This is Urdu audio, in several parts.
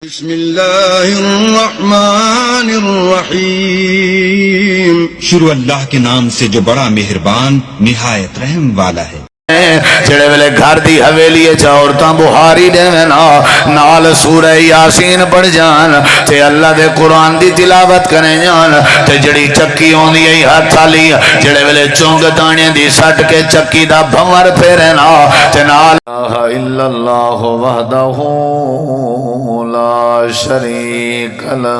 بسم اللہ الرحمن الرحیم شروع اللہ کے نام سے جو بڑا مہربان نہایت رحم والا ہے۔ جڑے ویلے گھر دی حویلی عورتاں بہاری دیویں نال سورہ یاسین پڑھ جان تے اللہ دے قرآن دی تلاوت کریں جان تے جڑی چکی ہوندی ہے ہاتھ والی جڑے ویلے چونگ دانے دی سٹ کے چکی دا بھنور پھیرے تے نال الہ الا اللہ وحدہ لا شریک لہ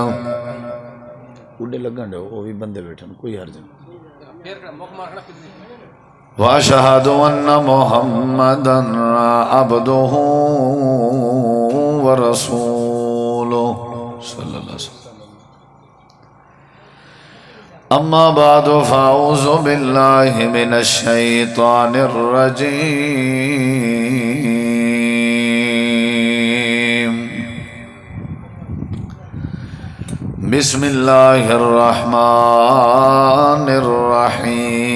اڈے لگن دے او بھی بندے بیٹھن کوئی حرج نہیں۔ وَأَشْهَدُ أَنَّ مُحَمَّدًا عَبْدُهُ وَرَسُولُهُ صلی اللہ علیہ وسلم۔ اما بعد فاعوذ باللہ من الشیطان الرجیم بسم اللہ الرحمن الرحیم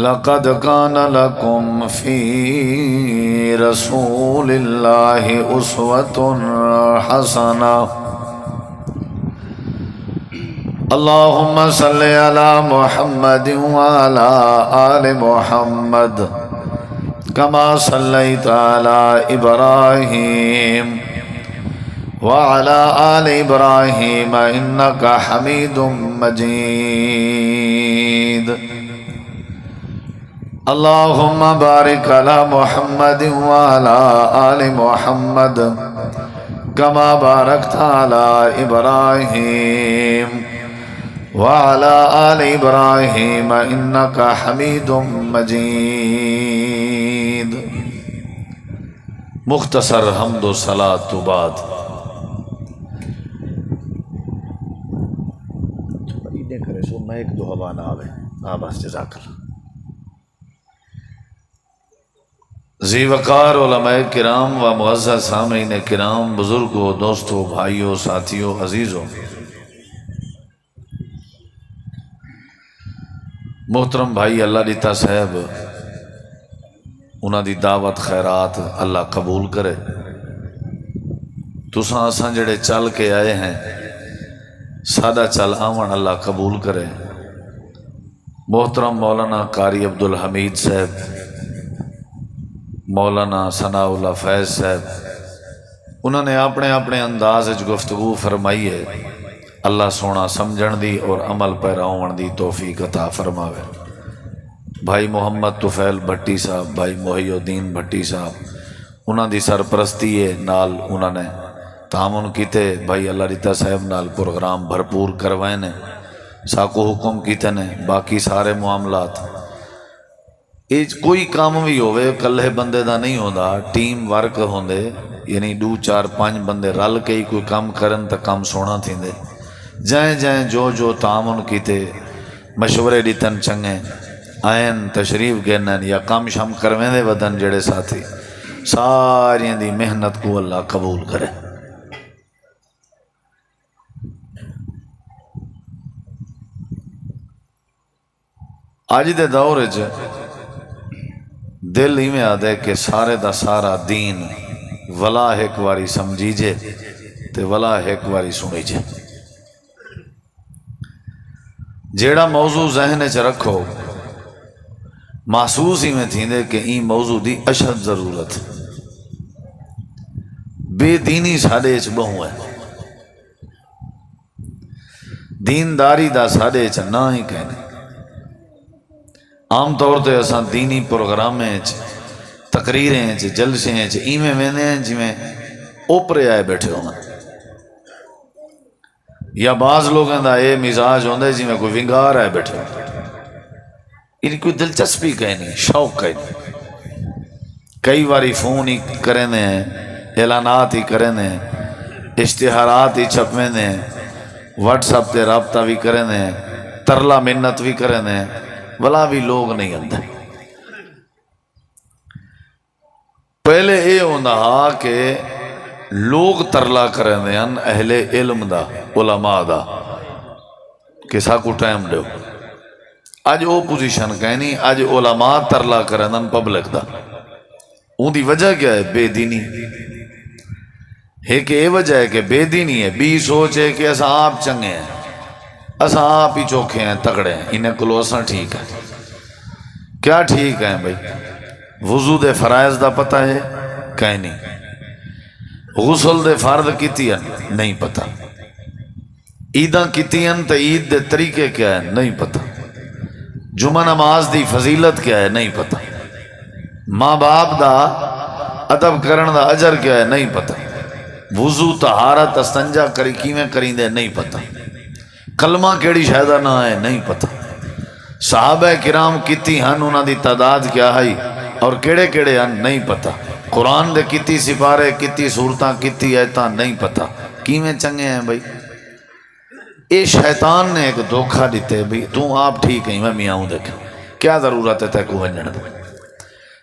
لقد كان لكم في رسول الله أسوة حسنة اللهم صل على محمد وعلى آل محمد كما صليت على إبراهيم وعلى آل إبراهيم إنك حميد مجيد اللهم بارك على محمد وعلى آل محمد كما باركت على إبراهيم وعلى آل إبراهيم إنك حميد مجيد۔ مختصر حمد و صلاۃ بعد کرے سو میں ایک دو ہوا نہ آوے بس جزاک اللہ۔ ذی وقار علماء کرام و معزز سامعین کرام، بزرگوں، دوستوں، بھائیوں، ساتھیوں، عزیزوں، محترم بھائی اللہ دیتا صاحب انہاں دی دعوت خیرات اللہ قبول کرے۔ تساں اساں جڑے چل کے آئے ہیں سادہ چل آون اللہ قبول کرے۔ محترم مولانا قاری عبدالحمید صاحب، مولانا ثناء اللہ فیض صاحب، انہوں نے اپنے اپنے انداز گفتگو فرمائی ہے۔ اللہ سونا سمجھن دی اور عمل پیرا ہون دی توفیق عطا فرماوے۔ بھائی محمد طفیل بھٹی صاحب، بھائی محی الدین بھٹی صاحب، انہوں دی سرپرستی ہے نال انہوں نے تعاون کیتے۔ بھائی اللہ دیتا صاحب نال پروگرام بھرپور کروائے نے، ساکو حکم کیتے نے، باقی سارے معاملات کوئی کام بھی ہوئے کلے بندے دا نہیں ہوندا، ٹیم ورک ہوندے، یعنی 2 4 5 بندے رل کے ہی کوئی کام کرن تا کام سونا تھیندے۔ جائیں جائیں جو جو تعاون کیتے، مشورے دیتن چنگے آئین تشریف گینن یا کام شام کرویں دے ودن جڑے ساتھی، ساری دی محنت کو اللہ قبول کرے۔ آج دے دور دل ہی میں آدھے کہ سارے دا سارا دین ولا ایک واری سمجھیجے تے ولا ایک واری سنیجے۔ جیڑا موضوع ذہن چ رکھو محسوس ہی میں تھیندے کہ این موضوع دی اشد ضرورت۔ بے دینی ساڑے چ بہوں ہے، دینداری دا ساڑے چ نہ ہی کہنے۔ عام طور تے اساں دینی پروگرامیں تقریریں جلسیں ایویں ویندے ہیں جی میں اوپرے آئے بیٹھے ہونا، یا بعض لوگوں دا اے مزاج ہوندے جی میں کوئی ونگار آئے بیٹھے ہونا، ان کوئی دلچسپی کہیں نہیں، شوق کہیں نہیں۔ کئی باری فون ہی کریں دے ہیں، اعلانات ہی کریں دے ہیں، اشتہارات ہی چھپیں دے ہیں، واٹس ایپ تے رابطہ بھی کریں دے ہیں، ترلا منت بھی کریں دے ہیں، بلا بھی لوگ نہیں اندر۔ پہلے اے ہوندہ کہ لوگ ترلا کریں دے ہیں اہل علم دا، علماء دا، کہ ساکو ٹائم دیو، اج وہ پوزیشن کہنی اج علماء ترلا کرن پبلک دا اون دی وجہ کیا ہے؟ بے دینی ہے کہ یہ وجہ ہے کہ بے دینی ہے، بی سوچ ہے کہ اساں آپ چنگے ہیں، اساں آپ ہی چوکھے ہیں، تگڑے ہیں، انہیں کلو اساں ٹھیک ہے۔ کیا ٹھیک ہے بھائی؟ وضو دے فرائض دا پتہ ہے کہیں نہیں، غسل دے فرض کیتی ہیں نہیں پتہ، عیداں کیتی ہیں تو عید دے طریقے کیا ہے نہیں پتہ، جمعہ نماز دی فضیلت کیا ہے نہیں پتہ، ماں باپ دا ادب کرن دا اجر کیا ہے نہیں پتہ، وضو طہارت استنجا کری کیویں کریں دے نہیں پتہ، کلمہ کیڑی شہدہ نہ ہے نہیں پتہ، صحابہ کرام کتی ہن انہاں دی تعداد کیا ہے اور کیڑے کیڑے ہن نہیں پتہ، قرآن دے کتی سپارے کتی صورتاں کتی ایتاں نہیں پتہ، کیویں چنگے ہیں بھائی؟ اے شیطان نے ایک دھوکھا دیتے بھی تو آپ ٹھیک ہیں میں میاں ہوں دیکھ کیا ضرورت ہے تے کو ونجن دے۔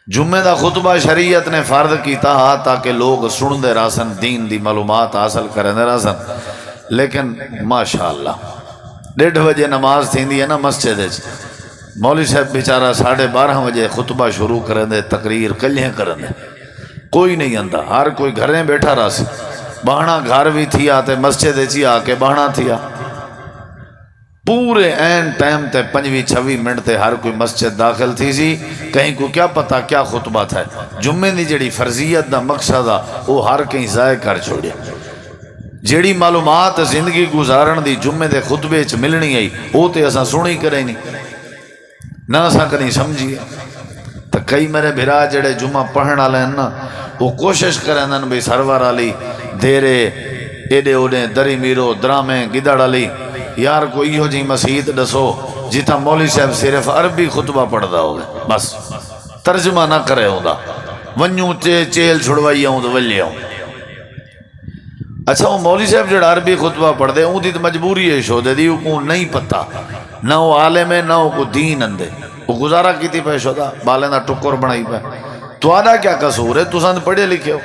جمعہ دا خطبہ شریعت نے فرض کیتا ہا تاکہ لوگ سن دے راسن دین دی معلومات حاصل کریں دے راسن، لیکن ماشاءاللہ 1:30 بجے نماز تھیندی ہے نا مسجد وچ، مولوی صاحب بیچارہ 12:30 بجے خطبہ شروع کریں دے، تقریر کلیاں کریں دے، کوئی نہیں آندا، ہر کوئی گھریں بیٹھا راسی، بہنا گھر بھی تھیا تے مسجد وچ ہی آ کے بہنا تھیا، پورے این ٹائم تے 25-26 منٹ تے ہر کوئی مسجد داخل تھی سی، کہیں کو کیا پتا کیا خطبہ تھا، جمعے دی جڑی فرضیت دا مقصد آ وہ ہر کہیں ضائع کر چھوڑیا، جڑی معلومات زندگی گزارن دی جمعے دے خطبے چ ملنی آئی وہ تے اساں سنی کرے نہیں نہ اساں کہیں سمجھیے۔ تو کئی میرے بھرا جڑے جمعہ پڑھن والے ہیں نا وہ کوشش کریں بھئی سرور علی دیرے ایڈے اوڈے دری میرو درامے گدڑ علی یار کوئی ہو جی مسیحت دسو جیتا مولوی صاحب صرف عربی خطبہ پڑھدا ہوگا بس ترجمہ نہ کرے ہوگا ونیوں چیل چھڑوائی آؤں تو ولی آؤں۔ اچھا وہ مولوی صاحب جڑا عربی خطبہ پڑھ دے اون دی تو مجبوری ہے شو دے دی کو نہیں پتہ نہ وہ عالم ہے نہ وہ کو دین اندے وہ گزارا کیتی پہ شو دا بالیں دا ٹکر بنائی پہ تو آدھا کیا قصور ہے تو سند پڑھے لکھے ہو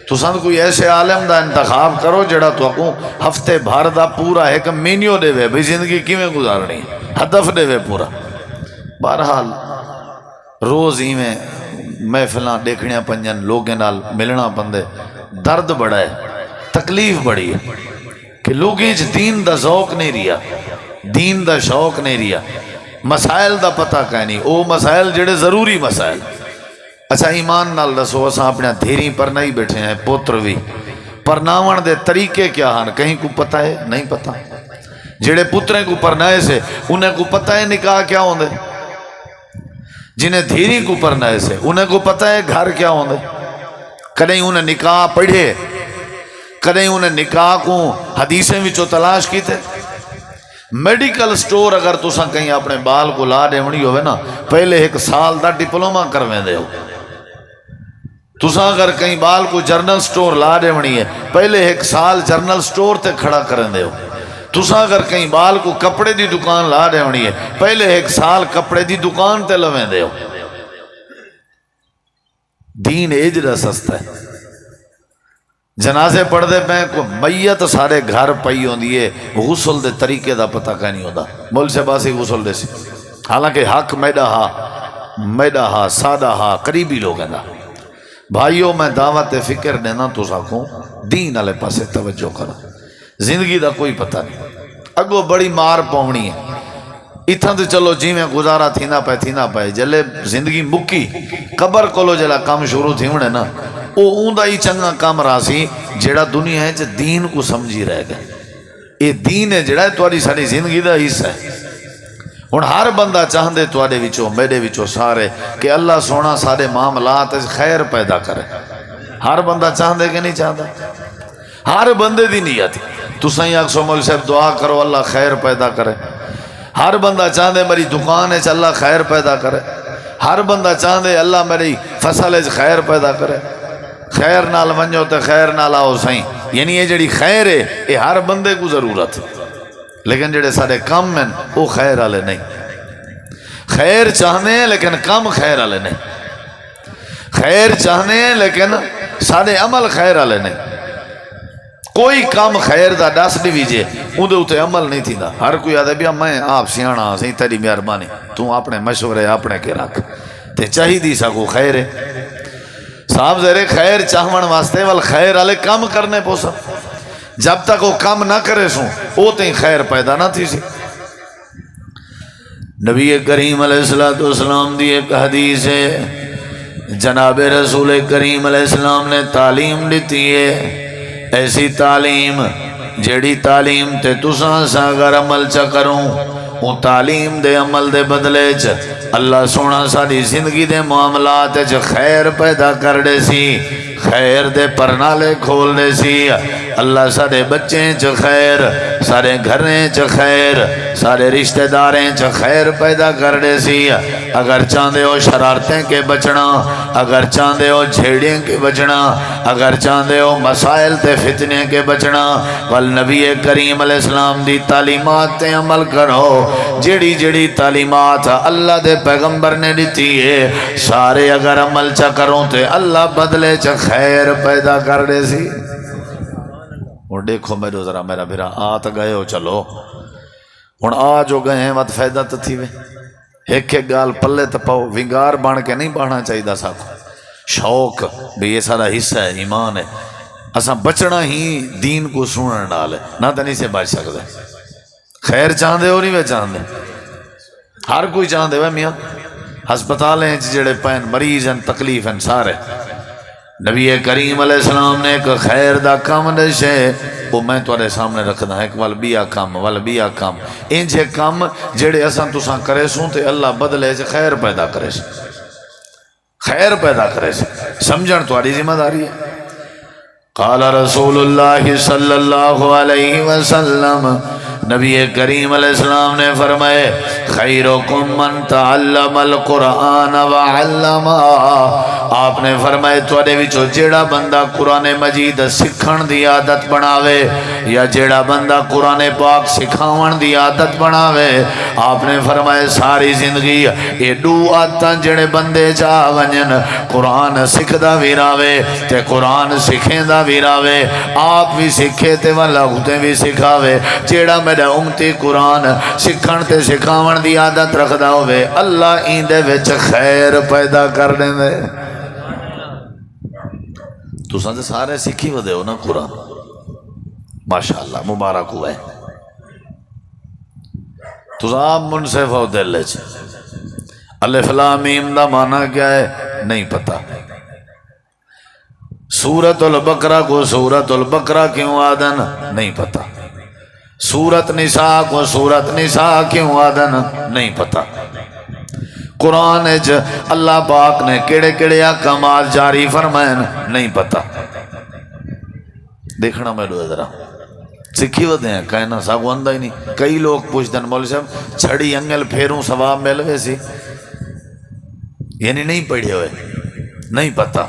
تو سند کوئی ایسے عالم دا انتخاب کرو جڑا تو اکوں ہفتے بھر دا پورا ایک مینیو دے وے بھئی زندگی کیویں گزارنی ہدف دے وے پورا۔ بہرحال روز ہی میں محفلاں دیکھنیاں پنجن لوگیں نال ملنا پندے درد بڑا ہے تکلیف بڑی ہے کہ لوگیں دین دا ذوق نہیں رہا دین دا شوق نہیں رہا مسائل دا پتہ کہیں نہیں او مسائل جڑے ضروری مسائل۔ اچھا ایمان نال دسو اساں اپنے دھیری پر نہیں بیٹھے ہیں پوتر بھی پرناون دے طریقے کیا ہیں کہیں کو پتہ ہے نہیں پتہ، جڑے پتریں کو پرنائے سے انہیں کو پتہ ہے نکاح کیا ہوندے، جنہیں دھیری کو پرنائے سے انہیں کو پتہ ہے گھر کیا ہوندے، کدیں انہیں نکاح پڑھے کدیں انہیں نکاح کو حدیثیں وچوں تلاش کیتے۔ میڈیکل سٹور اگر تساں کہیں اپنے بال کو لا دیونی ہوئے نا پہلے 1 سال دا ڈپلوما کرویں دے ہو، تساں اگر کہیں بال کو جرنل سٹور لا دیونی ہے پہلے 1 سال جرنل سٹور تے کھڑا کریں دے ہو، تساں اگر کہیں بال کو کپڑے دی دکان لا دیونی ہے پہلے 1 سال کپڑے دی دکان تے لویں دے ہو۔ دین ایجڑا سستا ہے، جنازے پڑھ دے پہ کو میت سارے گھر پئی ہوندی ہے غسل دے طریقے دا پتہ کہیں نہیں ہوتا، مول سے باسی غسل دے سی، حالانکہ حق میڈا ہا سادہ ہا قریبی لوگ ہیں دا۔ بھائیوں میں دعوت فکر دینا تو ساکھوں دین والے پاسے توجہ کرو، زندگی دا کوئی پتہ نہیں، اگو بڑی مار پاونی ہے، اتھاں تے چلو جی میں گزارا تھینا پائے جلے زندگی مکی قبر کولو جلا کام شروع تھی ہونے نا او اوندا ہی چنگا کام راسی جڑا دنیا ہے دین کو سمجھی رہ گئے، یہ دین ہے جڑا تہاڈی ساری زندگی دا حصہ ہے۔ ہن ہر بندہ چاہندے تواڈے وچوں میرے وچوں سارے کہ اللہ سونا سارے معاملات خیر پیدا کرے، ہر بندہ چاہندے کہ نہیں چاہتا، ہر بندے دی نیت تساں ہی اکسو مولوی صاحب دعا کرو اللہ خیر پیدا کرے، ہر بندہ چاہندے میری دکان ہے اللہ خیر پیدا کرے، ہر بندہ چاہندے اللہ میری فصل ہے خیر پیدا کرے، خیر نال ونجو تے خیر نال آؤ سائیں، یعنی یہ جڑی خیر ہے یہ ہر بندے کو ضرورت ہے، لیکن جڑے سارے کم ہیں وہ خیر والے نہیں، خیر چاہنے ہیں لیکن کم خیر والے نہیں، خیر چاہنے ہیں لیکن سارے عمل خیر والے نہیں، کوئی کام خیر دا دس نہیں ویجے اندھے اتے عمل نہیں تھی دا. ہر کوئی آدھے بیا میں آپ سیانا سی تیری مہربانی تو اپنے مشورے اپنے کے رکھ تے چاہی دی سکو خیر ہے صاحب زیرے خیر چاہون واسطے وال خیر والے کام کرنے پوسا جب تک وہ کام نہ کرے سوں وہ تھی خیر پیدا نہ تھی سی. نبی کریم علیہ السلام دی ایک حدیث ہے جناب رسول کریم علیہ السلام نے تعلیم دیتی ہے ایسی تعلیم جیڑی تعلیم تے تساں سا اگر عمل چا کروں وہ تعلیم دے عمل دے بدلے چ اللہ سونا ساری زندگی دے معاملات چ خیر پیدا کر دے سی خیر دے پرنالے کھول دے سی. اللہ سارے بچیں چ خیر سارے گھریں چ خیر سارے رشتہ داریں چ خیر پیدا کر دے سی. اگر چاندے ہو شرارتیں کے بچنا اگر چاندے ہو جھیڑیں کے بچنا اگر چاندے ہو مسائل تے فتنے کے بچنا والنبی کریم علیہ السلام دی تعلیمات تے عمل کرو. جیڑی جیڑی تعلیمات اللہ دے پیغمبر نے دیتی ہے سارے اگر عمل چا کروں تے اللہ بدلے چا خیر پیدا کر دے سی. اور دیکھو میرے ذرا میرا بھیرا آت گئے ہو چلو ہن آ جو گئے ہیں وقت فائدہ تو تھی وے ایک ایک گال پلے تپاؤ ونگار بان کے نہیں بانا چاہیے دا ساکو شوق بھی یہ سارا حصہ ہے ایمان ہے اساں بچنا ہی دین کو سنن ڈال ہے نہ تو نہیں سے بچ سکتے. خیر چاہندے ہو نہیں وے چاہندے ہر کوئی چاہندے وے میاں ہسپتال ہیں جڑے پین مریض ہیں تکلیف ہیں سارے. نبی کریم علیہ السلام نے ایک خیر دا کام دشے وہ میں تھوڑے سامنے رکھدا ایک والبیا کام انجے کام جڑے اساں تساں کرے سوں تے اللہ بدلے سے خیر پیدا کرے سے خیر پیدا کرے سے سمجھن تھوڑی ذمہ داری ہے. قال رسول اللہ صلی اللہ علیہ وسلم نبی کریم علیہ السلام نے فرمائے خیرکم من تعلم القرآن وعلما. آپ نے فرمائے تھوڑے وچوں جیڑا بندہ قرآن مجید سکھن دی عادت بناوے یا جیڑا بندہ قرآن پاک سکھاون دی عادت بناوے آپ نے فرمائے ساری زندگی یہ دو عادتاں جڑے بندے جا ونجن قرآن سکھدا بھی راوے تے قرآن سکھیں دا بھی راوے آپ بھی سکھے تے والا ہوتے بھی سکھاوے. جیڑا میرا امتی قرآن سکھن تے سکھاون دی عادت رکھدا ہوئے اللہ ایندے وچ خیر پیدا کر دیں دے. تو سنتے سارے سکھی ودے ہو نا قرآن ماشاءاللہ مبارک ہوئے تو آپ منصف ہو دل چ الف لام میم دا معنی کیا ہے نہیں پتا. سورۃ البقرہ کو سورۃ البقرہ کیوں آدن نہیں پتا. سورت نساء کو سورت نساء کیوں آدن نہیں پتا. قرآن اللہ پاک نے کیڑے کیڑے احکامات جاری فرمائن نہیں پتا. دیکھنا میں لو ذرا سکھی ودے ہیں کہنا ساگو اندہ ہی نہیں. کئی لوگ پوچھتے ہیں مولوی صاحب چھڑی انگل پھیروں ثواب ملوے سی یعنی نہیں پڑھے ہوئے نہیں پتا.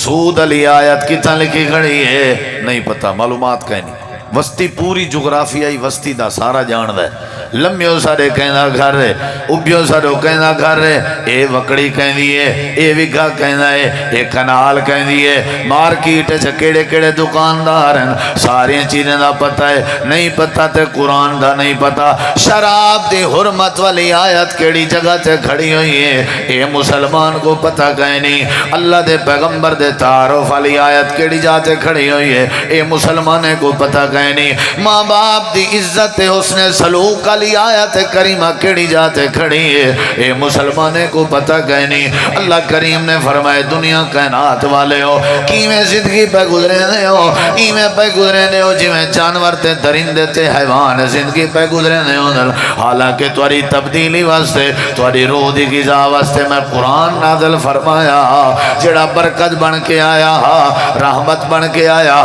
سود علی آیت کتنا لکھی کھڑی ہے نہیں پتا معلومات کہیں نہیں. وسطی پوری جغرافیائی وسطی دا سارا جان ہے. لمیوں سارے کہنا گھر ہے ابیوں سارے کہنا گھر ہے اے وکڑی کہندی ہے اے وگھا کہنا ہے اے کنال کہندی ہے. مارکیٹ کیڑے کیڑے دکاندار ہیں ساری چیزیں دا پتہ ہے نہیں پتہ تے قرآن دا نہیں پتہ. شراب دی حرمت والی آیت کیڑی جگہ تے کھڑی ہوئی ہے اے مسلمان کو پتہ کہیں نہیں. اللہ دے پیغمبر دے تعارف والی آیت کیڑی جاتے کھڑی ہوئی ہے اے مسلمانے کو پتہ کہیں نہیں. ماں باپ دی عزت حسن سلوک والی آیت کریمہ کیڑی جاتے کھڑی ہے اے مسلمانے کو پتہ کہیں نہیں. اللہ کریم نے فرمائے دنیا کائنات والے ہو کیویں زندگی پہ گزرے دے ہو ایویں پہ گزرے دے ہو جویں جانور تے درندے تے حیوان زندگی پہ گزرے دے ہو. حالانکہ تمہاری تبدیلی واسطے تمہاری روح دی غذا واسطے میں قرآن نازل فرمایا جڑا برکت بن کے آیا رحمت بن کے آیا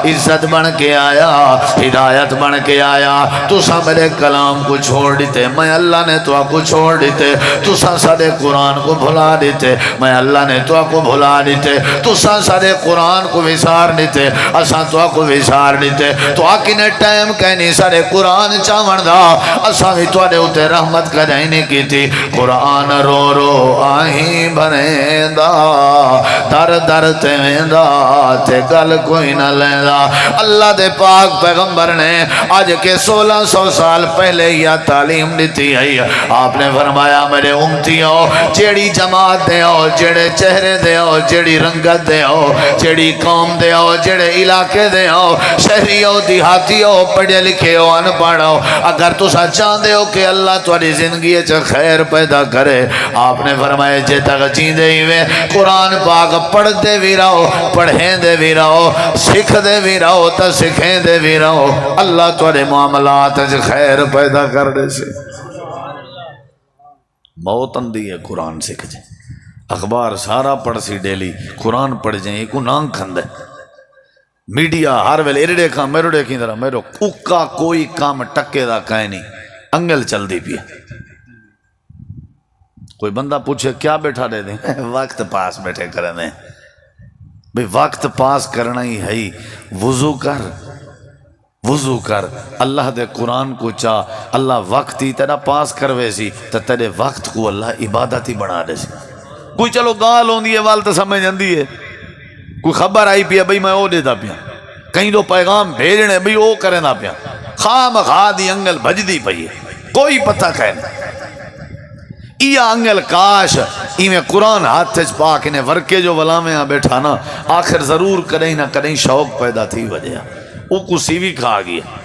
عزت بن کے آیا ہدایت بن کے آیا. تو میرے کلام کو چھوڑ دیتے میں اللہ نے تو آپ کو چھوڑ دیتے. تو سارے قرآن کو بھلا دیتے میں اللہ نے تو آپ کو بھلا دیتے. تو سارے قرآن کو وسار دیتے اساں تو آپ کو وسار دیتے. تو آکی نے ٹائم کہنی سارے قرآن چاون دا اساں بھی تو اتے رحمت کدائی نہیں کی تھی. قرآن رو رو آہیں بھریں دا در در تے ویندا تے گل کوئی نہ لیندا اللہ دے پاک پیغمبر نے آج کے 1600 سال پہلے یہ تعلیم دیتی ہے آپ نے فرمایا میرے امتیوں جیڑی جماعت دے ہو جیڑے چہرے دے ہو جیڑی رنگت دے ہو جیڑی قوم دے ہو جیڑے علاقے دے ہو شہری ہو دیہاتی ہو پڑھے لکھے ہو ان پڑھ ہو اگر تسا چاہتے ہو کہ اللہ تھوڑی زندگی خیر پیدا کرے آپ نے فرمایا جے تک جیندے ہی وے قرآن پاک پڑھ دے بھی رہو پڑھیں دے بھی رہو سکھ دے بھی رہو تا سکھیں دے بھی رہو اللہ تھوڑے معاملات خیر پیدا کر دے سے موت اندی ہے قرآن سکھ جائے اخبار سارا پڑھ سی ڈیلی قرآن پڑھ جائیں کو نام کھند ہے میڈیا ہر ویل ایرڑے کام میروڑے کی طرح میرو اکا کوئی کام ٹکے دا کہیں نہیں انگل چل دی پی کوئی بندہ پوچھے کیا بیٹھا دے دیں وقت پاس بیٹھے کریں دیں بھئی وقت پاس کرنا ہی ہے وضو کر اللہ دے قرآن کو چاہ اللہ وقت ہی تیرا پاس کروے سی تو تیرے وقت کو اللہ عبادت ہی بنا دے سی کوئی چلو گال ہوندی ہے والتا سمجھ جاندی ہے کوئی خبر آئی پیا بھئی میں او دیتا پیا کہیں دو پیغام بھیجنے بھئی او کریں دا پیا خام خادی انگل بھج دی پئی کوئی پتہ کہنے یا انگل کاش ایمیں قرآن ہاتھ سے پاک انہیں ورکے جو ولامیں ہاں بیٹھانا آخر ضرور کریں نہ کریں شوق پیدا تھی وجہ او کو سیوی کھا گیا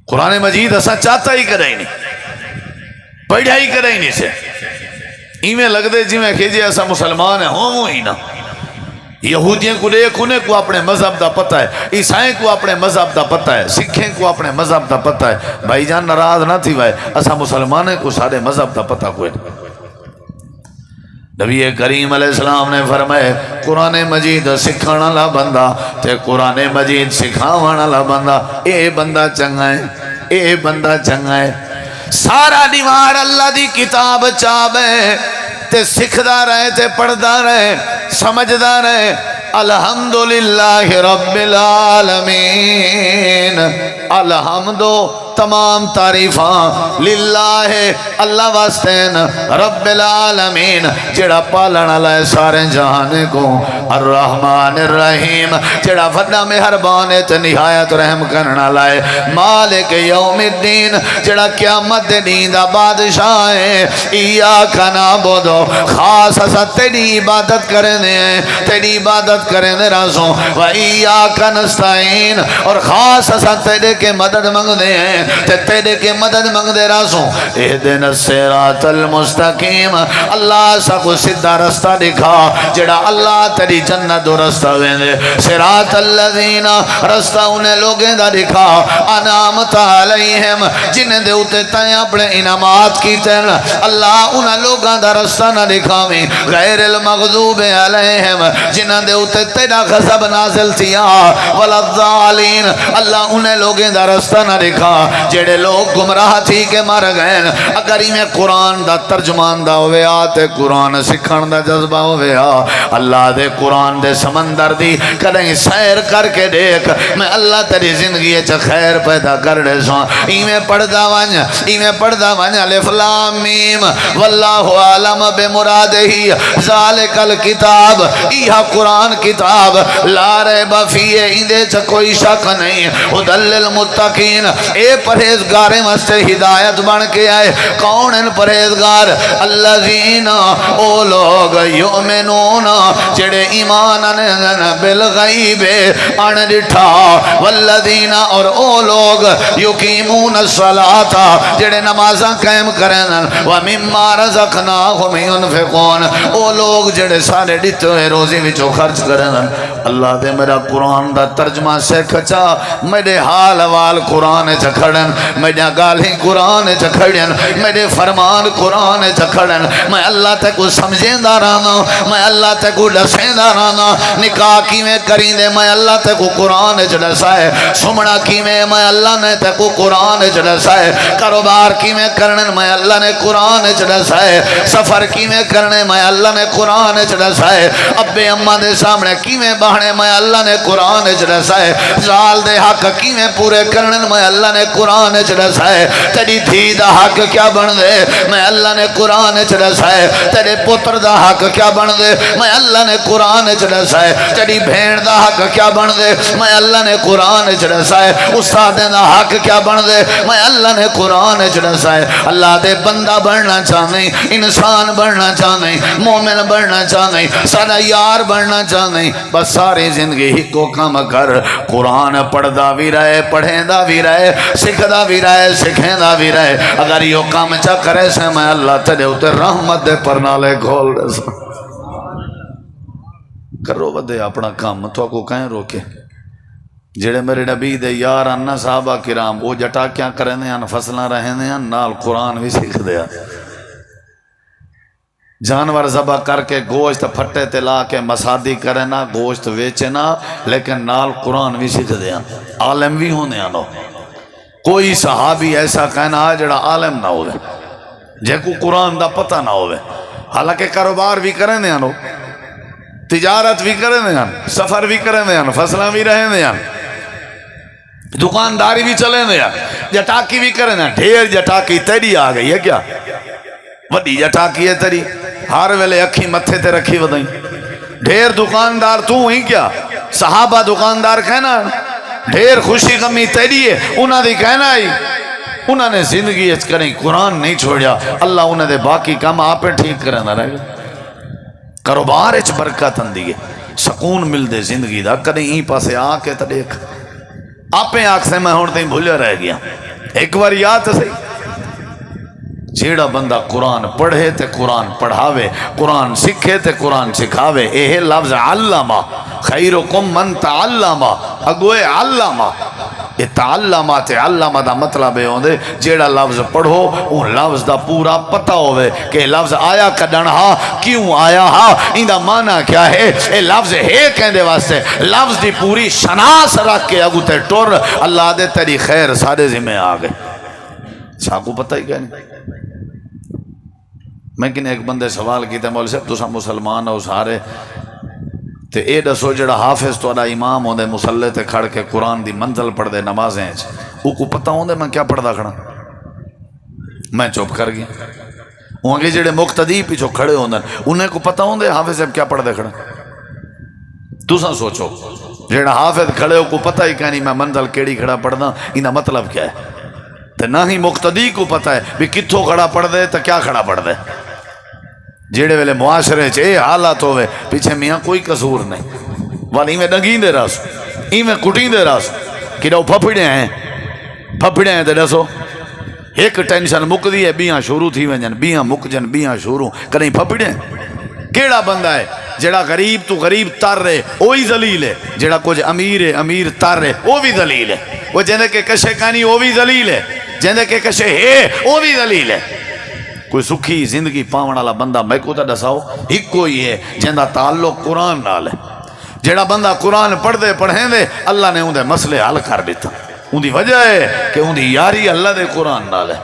قرآن مجید ایسا چاہتا ہی کریں نہیں پڑھا ہی کریں نہیں سے ایمیں لگ دے جی میں کہجے ایسا مسلمان ہے ہوں ہی نا یہودیاں کو دیکھ انہیں کو اپنے مذہب دا پتہ ہے عیسائیں کو اپنے مذہب دا پتہ ہے سکھیں کو اپنے مذہب دا پتہ ہے بھائی جان ناراض نہ تھی بھائی ایسا مسلمانیں کو سارے مذہب دا پتہ کوئی نبی کریم علیہ السلام نے فرمائے قرآن مجید سکھانا لا بندہ تے قرآن مجید سکھاوانا لا بندہ اے بندہ چنگا ہے اے بندہ چنگا ہے سارا دیوار اللہ دی کتاب چاہے تے سکھدا رہے تے پڑھدا رہے سمجھدا رہے الحمدللہ رب العالمین الحمدو تمام تعریفاں للہ اللہ واسطین رب العالمین جڑا پالن علیہ سارے جہانے کو الرحمن الرحیم جڑا وڈا مہربان تے نہایت رحم کرنا لائے مالک یوم الدین جڑا قیامت دین دا بادشاہ ہے ایاک نعبدو خاص اسا تیری عبادت کرنے ہیں تیری عبادت کرنے رازوں و ایاک نستعین اور خاص اسا تیرے کے مدد منگنے ہیں تیرے کے مدد منگ دے رازوں اہدنا الصراط المستقیم اللہ سا کو سدھا رستہ دکھا جڑا اللہ تیری جنت و رستہ ویندے صراط الذین رستہ انہیں لوگیں دا دکھا انعامت علیہم جنہیں دے اتے تائیں اپنے انعامات کی تین اللہ انہیں لوگاں دا رستہ نہ دکھاویں غیر المغضوب علیہم جنہیں دے اتے تیرا غضب نازل تھیا والضالین اللہ انہیں لوگیں دا رستہ نہ دکھا جڑے لوگ گمراہ تھی کہ مر گئے اگر ہی میں قرآن دا ترجمان دا ہوئے آتے قرآن سکھان دا جذبہ ہوئے اللہ دے قرآن دے سمندر دی کریں سیر کر کے دیکھ میں اللہ تیری زندگی چا خیر پیدا کر دے ساں ایمیں پڑھدا ونج الف لام میم واللہ عالم بمرادہی ذالک الکتاب ایہا قرآن کتاب لا ریب فیہ اندے چا کوئی شک نہیں ہدی للمتقین اے پرہیزگاریں واسطے ہدایت بن کے آئے کون ان پرہیزگار الذین او لوگ یؤمنون جڑے ایمان بالغیب ان ڈٹھا والذین اور او لوگ یقیمون الصلاۃ جڑے نمازاں قائم کرن ومما رزقناہم ينفقون او لوگ جڑے سارے ڈٹھے ہوئے روزی وچوں خرچ کرن اللہ دے میرا قرآن دا ترجمہ سکھ چا میرے حال وال قرآن چکھڑن میرے گالیں قرآن چکھڑن میرے فرمان قرآن چکھڑن میں اللہ تے کو سمجھیں دا رہنا میں اللہ تے کو ڈسیں دا رہنا نکاح کی میں کریں دے میں اللہ تے کو قرآن چڑسائے سمنا کی میں اللہ نے تے کو قرآن چڑسائے کاروبار کی میں کرنے میں اللہ نے قرآن چڑسائے سفر کی میں کرنے میں اللہ نے قرآن چڑسائے ابے اماں دے سامنے کی میں بہنے میں اللہ نے قرآن چڑسائے زال دے حق کی میں پورے کرنے میں اللہ نے قرآن چ دسا ہے تیری دھی دا حق کیا بن دے میں اللہ نے قرآن چ دسا ہے تیرے پتر دا حق کیا بن دے میں اللہ نے قرآن چ دسا ہے تیری بہن دا حق کیا بن دے میں اللہ نے قرآن چ دسا ہے استاد دا حق کیا بن دے میں اللہ نے قرآن چ دسا ہے اللہ دے بندہ بننا چاہنے انسان بننا چاہنے مومن بننا چاہنے سارا یار بننا چاہنے بس ساری زندگی ہی کو کام کر قرآن پڑھدا بھی رہے پڑھیندا بھی رہے سکھدا بھی رہے سکھیندا بھی رہے اگر یہ کام چا کرے سے میں اللہ تیرے اتنے رحمت دے پرنالے کھول دے سا کرو ودے اپنا کام تو کو کہیں روکے جڑے میرے نبی دے یار انہ صحابہ کرام وہ جٹا کیا کریں دے ہیں فصلہ رہیں دے ہیں نال قرآن بھی سیکھ دیا جانور ذبح کر کے گوشت پھٹے تلا کے مسادی کرے نا گوشت ویچے نا لیکن نال قرآن بھی سیکھ دیا عالم بھی ہونے آنو کوئی صحابی ایسا کہنا ہے جڑا عالم نہ ہوئے جے کو قرآن دا پتہ نہ ہوئے حالانکہ کاروبار بھی کریں دے آنو تجارت بھی کریں دے آنو سفر بھی کریں دے آنو فصلہ بھی رہیں دے آنو دکانداری بھی چلیں دے آنو جٹاکی بھی کریں دے آنو ڈھیر جٹاکی تیری آ گئی ہے کیا وڈی جٹاکی ہے تیری ہر ویلے اکھی متھے تے رکھی ودائیں ڈھیر دکاندار تو ہی کیا صحابہ دکاندار کہنا ڈھیر خوشی غمی تیری ہے انہاں دی کہنا ہی انہاں نے زندگی اچ کریں قرآن نہیں چھوڑیا اللہ انہاں دے باقی کام آپے ٹھیک کریں نہ رہے گا کاروبار اچ برکت اندی ہے سکون مل دے زندگی دا کدیں ہی پاسے آ کے تا دیکھ آپے آنکھ سے میں ہونتے ہی بھولیا رہ گیا ایک بار یاد صحیح جیڑا بندہ قرآن پڑھے تے قرآن پڑھاوے قرآن سکھے تے قرآن سکھاوے اے لفظ علامہ خیرکم من تعلمہ اگوے علامہ یہ تعلمہ تے علامہ دا مطلب ہے ہوندے جیڑا لفظ پڑھو ان لفظ دا پورا پتہ ہوئے کہ لفظ آیا کڈن ہا کیوں آیا ہا ان دا معنی کیا ہے اے لفظ ہے کہندے واسطے لفظ دی پوری شناس رکھ کے اگو تے ٹور اللہ دے تیری خیر سارے ذمہ آ گئے ساکو پتہ ہی کہنے میں کنے ایک بندے سوال کیتا مولی صاحب تسا مسلمان ہو سارے تے اے دسو جڑا حافظ تو ادا امام ہوندے مسلح تے کھڑ کے قرآن دی منزل پڑھ دے نمازیں او کو پتہ ہوندے میں کیا پڑھ دا کھڑا میں چوپ کر گیا وہاں کے جڑے مقتدی پیچھو کھڑے ہوندے انہیں کو پتہ ہوندے حافظ صاحب کیا پڑھ دے کھڑا تسا سوچو جڑا حافظ کھڑے ہو کو پتہ ہی کہنی میں منزل کیڑی کھڑا پڑھ دا انہا مطلب کیا ہے تے نہ ہی مقتدی کو پتہ ہے بھی کتھوں کھڑا پڑھ دے تو کیا کھڑا پڑھ دے جیڑے ویلے معاشرے چھے حالات ہوئے پیچھے میاں کوئی قصور نہیں والی میں ڈنگین دے راسو ای میں کٹین دے راسو کہ رو پھپڑے ہیں تے دسو ایک ٹینشن مک دی ہے بیاں شروع تھی ونجن بیاں مک جن بیاں شروع کریں پھپڑے ہیں کیڑا بندہ ہے جڑا غریب تو غریب تر رہے وہی ذلیل ہے جڑا کچھ امیر ہے امیر تر رہے وہ بھی ذلیل ہے وہ جندے کے کشے کانی وہ بھی ذلیل ہے جندے کے کشے ہے وہ بھی ذلیل ہے کوئی سکھی زندگی پاون والا بندہ میں کو تا دساؤ ایک کوئی ہے جندہ تعلق قرآن نال ہے جڑا بندہ قرآن پڑھ دے پڑھیں دے اللہ نے اندے مسئلے حل کر دیتا اندی وجہ ہے کہ اندی یاری اللہ دے قرآن نال ہے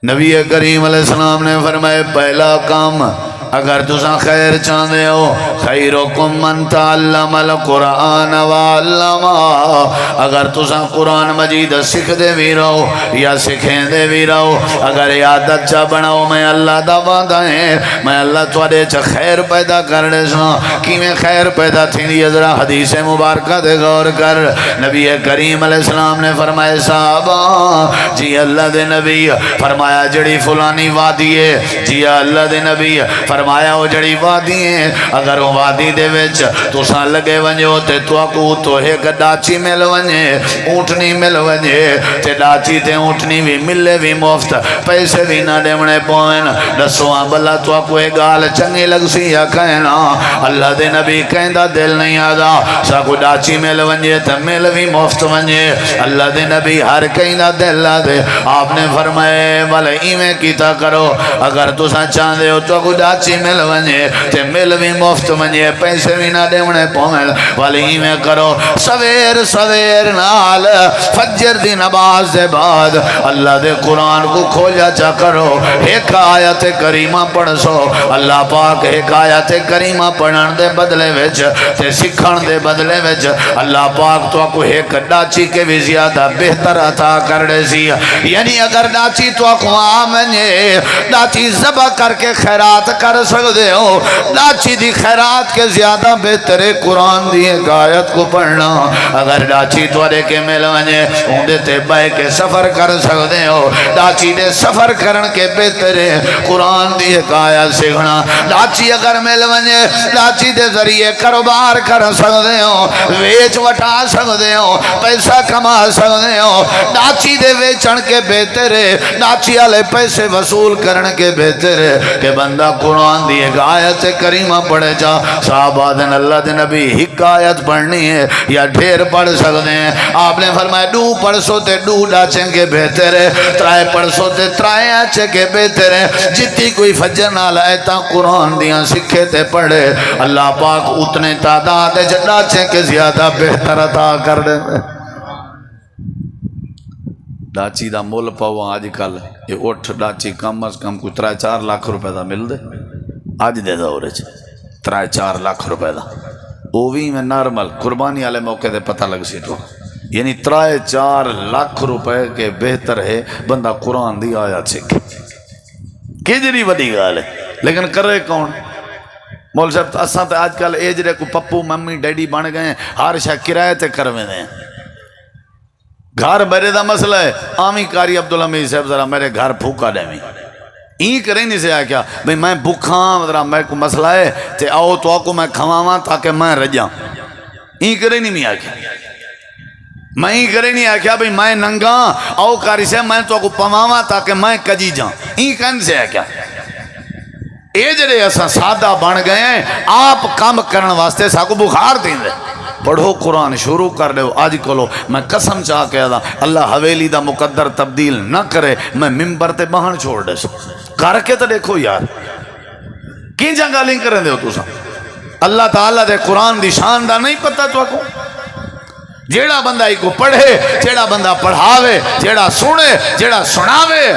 نبی کریم علیہ السلام نے فرمائے پہلا کام اگر تسا خیر چاہتے ہو خیرکم من تعلم القرآن وعلمہ اگر تسا قرآن مجید سکھ دے بھی رہو یا سکھیں دے بھی رہو اگر عادت چا بناؤ میں اللہ دا وعدہ ہے میں اللہ توڑے چا خیر پیدا کر دے سا کی میں خیر پیدا تھی دی ذرا حدیث مبارکہ دے غور کر نبی کریم علیہ السلام نے فرمائے صحابہ جی اللہ دے نبی فرمایا جڑی فلانی وادی ہے جی اللہ دے نبی فرمایا وہ جڑی وادی ہیں اگر وہ وادی دے وچ تو سا لگے ونجو تے تو اکو تو ایک ڈاچی مل ونجے اونٹنی مل ونجے تے ڈاچی تے اونٹنی بھی ملے بھی مفت پیسے بھی نہ دیمنے پوین دسواں بلا تو اکو ایک گال چنگی لگ سی یا کہنا اللہ دے نبی کہندہ دل نہیں آدھا سا کو ڈاچی مل ونجے تے مل بھی مفت ونجے اللہ دے نبی ہر کہندہ دل آدھے آپ نے فرمائے والے ایمیں کیتا کرو اگر تو سا چاندے ہو تو اکو ڈاچی چی مل ونجے تے مل بھی مفت ونجے پیسے بھی نہ دیونے پومن والی میں کرو سویر سویر نال فجر دی نماز دے بعد اللہ دے قرآن کو کھوجا چا کرو ایک آیت کریمہ پڑھ سو اللہ پاک ایک آیت کریمہ پڑھن دے بدلے وچ تے سکھن دے بدلے وچ اللہ پاک تو کو ایک ڈاچی کے بھی زیادہ بہتر عطا کر دے سی یعنی اگر ڈاچی تو کو آمنے ڈاچی ذبح کر کے خیرات کر سکتے ہو ڈاچی دی خیرات کے زیادہ بہتر قرآن دی ایک آیت کو پڑھنا اگر ڈاچی توڑے کے مل ونجے ہوندے تے بے کے سفر کر سکتے ہو ڈاچی دے سفر کرن کے بہتر قرآن دی ایک آیت سیکھنا ڈاچی اگر مل ونجے ڈاچی دے ذریعے کاروبار کر سکتے ہو ویچ وٹا سکتے ہو پیسہ کما سکتے ہو ڈاچی دے ویچن کے بہتر ڈاچی والے پیسے وصول کرن کے بہتر کہ بندہ قرآن دی ایک آیت کریمہ پڑھے جا صحابہ دن اللہ دے نبی ایک آیت پڑھنی ہے یا ڈھیر پڑھ سکتے ہیں آپ نے فرمایا دو پڑھ سو تے دو ڈاچیں کے بہتر ہے ترائے پڑھ سو تے ترائے آچے کے بہتر ہے جتنی کوئی فجر نہ لائے تا قرآن دیاں سکھے تے پڑھے اللہ پاک اتنے تعداد ڈاچیں کے زیادہ بہتر عطا کر دے ڈاچی دا مول پاؤ آج کل یہ اٹھ ڈاچی کم از کم کوئی 3-4 لاکھ روپے دا مل دے آج دے دورے 3-4 لاکھ روپے دا وہ بھی میں نارمل قربانی والے موقع دے پتہ لگ سی تو یعنی 3-4 لاکھ روپے کے بہتر ہے بندہ قرآن دی آیات سکھے کجری وڈی گال ہے لیکن کرے کون مول صاحب اساں تے آج کل اے جڑے کو پپو ممی ڈیڈی بن گئے ہر شے کرایے تے کرویں دے گھر میرے دا مسئلہ ہے آمی کاری عبدالحمید صاحب ذرا میرے گھر پھوکا ڈیویں این کریں نہیں سے آیا کیا بھئی میں بھوکھاں ذرا میرے کو مسئلہ ہے تے آؤ تو آکو میں کھواواں تاکہ میں رجاں این کریں نہیں آیا کیا میں این کریں نہیں آیا کیا بھئی میں ننگاں آؤ کاری سے میں تو آکو پواواں تاکہ میں کجی جاں این کریں سے آیا کیا اے جڑے اساں سادہ بن گئے ہیں آپ کام کرن واسطے ساکو بخار دیں دے پڑھو قرآن شروع کر دے آج کلو میں قسم چاہ کے دا اللہ حویلی دا مقدر تبدیل نہ کرے میں ممبر تے بہن چھوڑ دے سو کر کے تو دیکھو یار کی جنگا لیں کریں دے ہو تو سا اللہ تعالیٰ دے قرآن دی شان دا نہیں پتہ تو کو جیڑا بندہ ہی کو پڑھے جیڑا بندہ پڑھاوے جیڑا سنے جیڑا سناوے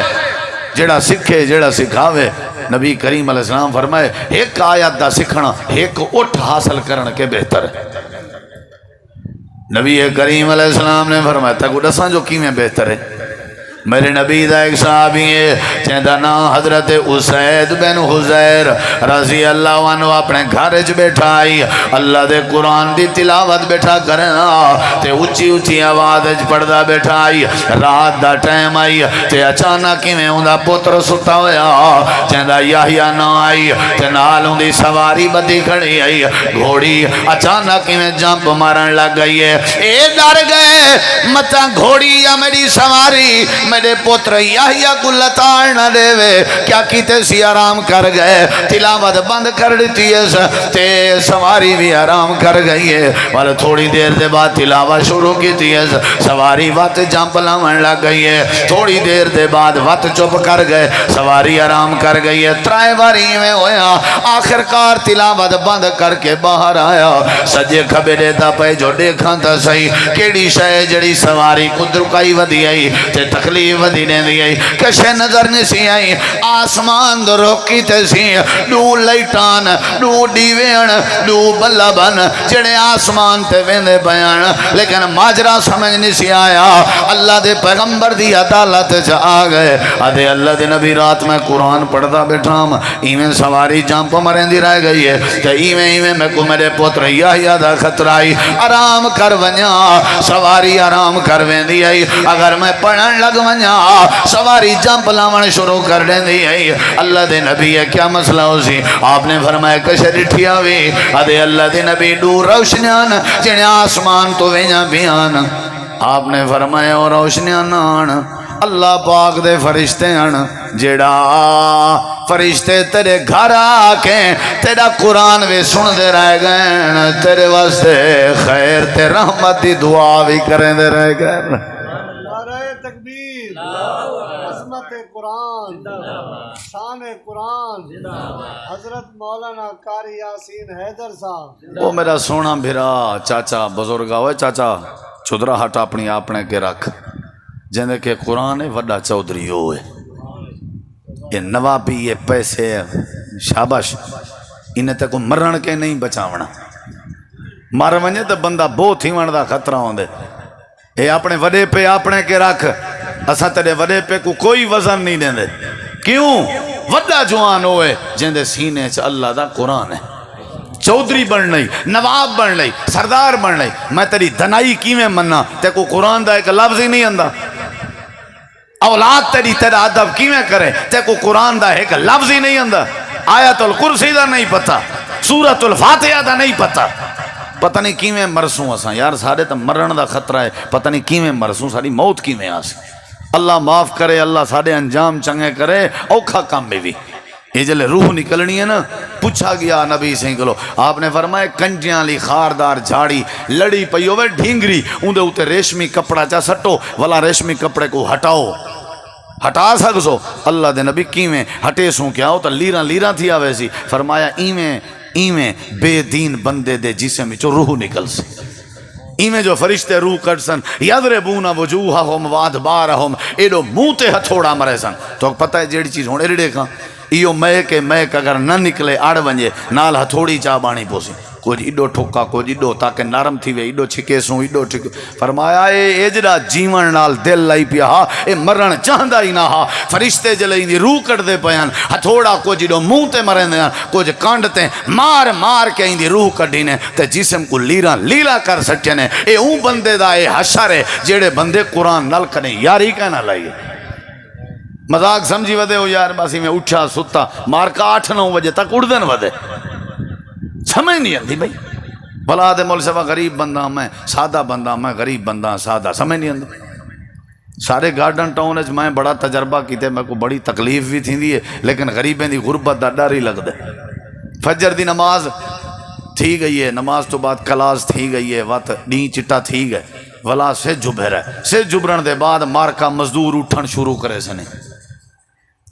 جیڑا سکھے جیڑا سکھاوے نبی کریم علیہ السلام فرمائے ایک آیت دا سکھنا ایک اٹھ حاصل کرن کے بہتر ہے نبی کریم علیہ السلام نے فرمایا تھا کہ دساں جو کی میں بہتر ہے میرے نبی دا ایک صحابی ہے چہدہ نا حضرت اسید بن حزیر رضی اللہ عنہ اپنے گھرج بیٹھا آئی اللہ دے قرآن دی تلاوت بیٹھا کرنا تے اچھی اچھی آواز پڑھدا بیٹھا آئی رات دا ٹائم آئی تے اچانک میں اندہ پتر ستا ہویا چہدہ یحییٰ نہ آئی تے نال اندھی سواری بدی کھڑی آئی گھوڑی اچانک میں جمپ مارن لگ گئی ہے اے ڈر گئے متا گھوڑی یا میری سواری میرے پتر یحییٰ کو لتاڑ نہ دے وے کیا کیتے سی آرام کر گئے تلاوت بند کر دیتی ہے تے سواری بھی آرام کر گئی ہے اور تھوڑی دیر دے بعد تلاوت شروع کیتی ہے سواری وقت جمپ لاؤن لگ گئی ہے تھوڑی دیر دے بعد وقت چپ کر گئے سواری آرام کر گئی ہے ترائے باری میں ہویا آخر کار تلاوت بند کر کے باہر آیا سجے کھبے دیتا پہ جو دیکھاں تا صحیح کیڑی شے جڑی سواری کو درکائی ودی آئی تے تکلیف ودینے دی آئی کشے نظر نسی آئی آسمان دو روکی تے سی دو لائٹان دو ڈیوین دو بلبن جڑے آسمان تے ویندے بیان لیکن ماجرہ سمجھ نسی آیا اللہ دے پیغمبر دی عدالت جا آگئے آدھے اللہ دے نبی رات میں قرآن پڑھتا بیٹھام ایمیں سواری جامپ مرین دی رہ گئی ہے تے ایمیں میں کو میرے پوتر یحییٰ دا خطرائی آرام کر ونیا سواری آرام کر ویندی آئی اگر میں پڑھن لگ ونیا سواری جمپ لاون شروع کر دیں دی آئی اللہ دے نبی ہے کیا مسئلہ ہو سی آپ نے فرمایا کشے ڈٹھیا ہوئی آدھے اللہ دے نبی دور روشنیان جنہیں آسمان تو ویجا بیان آپ نے فرمایا اور روشنیان آن اللہ پاک دے فرشتے آن جیڑا فرشتے تیرے گھر آکے تیرا قرآن بھی سن دے رہ گئے تیرے واسطے خیر تے رحمت دی دعا بھی کریں دے رہ گئے تکبیر، عظمت قرآن، شان قرآن، حضرت مولانا قاری یاسین حیدر صاحب۔ وہ میرا سونا بھرا چاچا بزرگا ہوئے چاچا چودرا ہٹ اپنی اپنے کے رکھ جن کے قرآن ہے وڈا چودھری ہوئے یہ نوابی یہ پیسے شاباش انہیں تے کو مرن کے نہیں بچاونا مر ونجے تو بندہ بہت ہی دا خطرہ ہوندے اے اپنے وڈے پہ اپنے کے رکھ اساں تیرے وڈے پہ کو کوئی وزن نہیں دیں دے کیوں وڈا جوان ہوئے جن دے سینے چ اللہ دا قرآن ہے چودھری بن لئی نواب بن لئی سردار بن لئی میں تیری دنائی کیویں منا تے کو قرآن دا ایک لفظ ہی نہیں آندا اولاد تیری تیرا ادب کیویں کرے تے کو قرآن دا ایک لفظ ہی نہیں آندا آیت الکرسی دا نہیں پتہ سورۃ الفاتحہ دا نہیں پتہ پتہ نہیں کیویں مرسوں اساں یار سارے تے مرن دا خطرہ ہے پتہ نہیں کیویں مرسوں ساری موت کیویں آسی اللہ معاف کرے اللہ سارے انجام چنگے کرے اوکھا کام میں بھی یہ جلے روح نکلنی ہے نا پوچھا گیا نبی سے کلو آپ نے فرمایا کنجیاں لی خاردار جھاڑی لڑی پئی ہوئے ڈھینگری اندے اوتے ریشمی کپڑا چا سٹو والا ریشمی کپڑے کو ہٹاؤ ہٹا سکسو اللہ دے نبی کیویں ہٹے سوں کیا ہو تو لیراں تھی آوے سی فرمایا ایویں بے دین بندے دے جسم وچوں روح نکل سی ایویں جو فرشتے روح کٹ سن یضربون وجوہہم وادبارہم ایڈو منہ تے ہتھوڑا مرے سن تو پتہ ہے جیڑی چیز ہونے ریڑے کھاں ایو میک اگر نہ نکلے آڑ ونجے نال ہتھوڑی چاہ بانی پوسی کوئی ایڈو ٹھکا کوئی ایڈو تاکہ نرم تھی وے ایڈو چھکے سوں ایڈو ٹھکے فرمایا اے جڑا جیون نال دل لائی پیا ہا اے مرن چاہندا ہی نہ ہا فرشتے جلے دی روح کٹ دے پیان ہتھوڑا کوئی ایڈو منہ تے مرن دے کوئی کانڈ تے مار کے دی روح کڈی نے تے جسم کو لیلا کر سکے نے اے اون بندے دا اے حشر ہے جڑے بندے قرآن نال کنے یاری کہنا لائیے مذاق سمجھی ودے ہو یار باسی میں اٹھا ستا مار کا 8-9 بجے تک اڑدن ودے سمجھ نہیں آتی بھائی بلا دے مول صاحب غریب بندہ میں سادہ بندہ میں غریب بندہ سادہ سمجھ نہیں آتا سارے گارڈن ٹاؤن میں بڑا تجربہ کیتے میں کو بڑی تکلیف بھی تھی دی ہے لیکن غریبیں دی غربت دا ڈر ہی لگ دے فجر دی نماز تھی گئی ہے نماز تو بعد کلاس تھی گئی ہے وقت ڈی چٹا تھی گئے ولا سے جبھر ہے سے جبرن دے بعد مارکا مزدور اٹھن شروع کرے سنے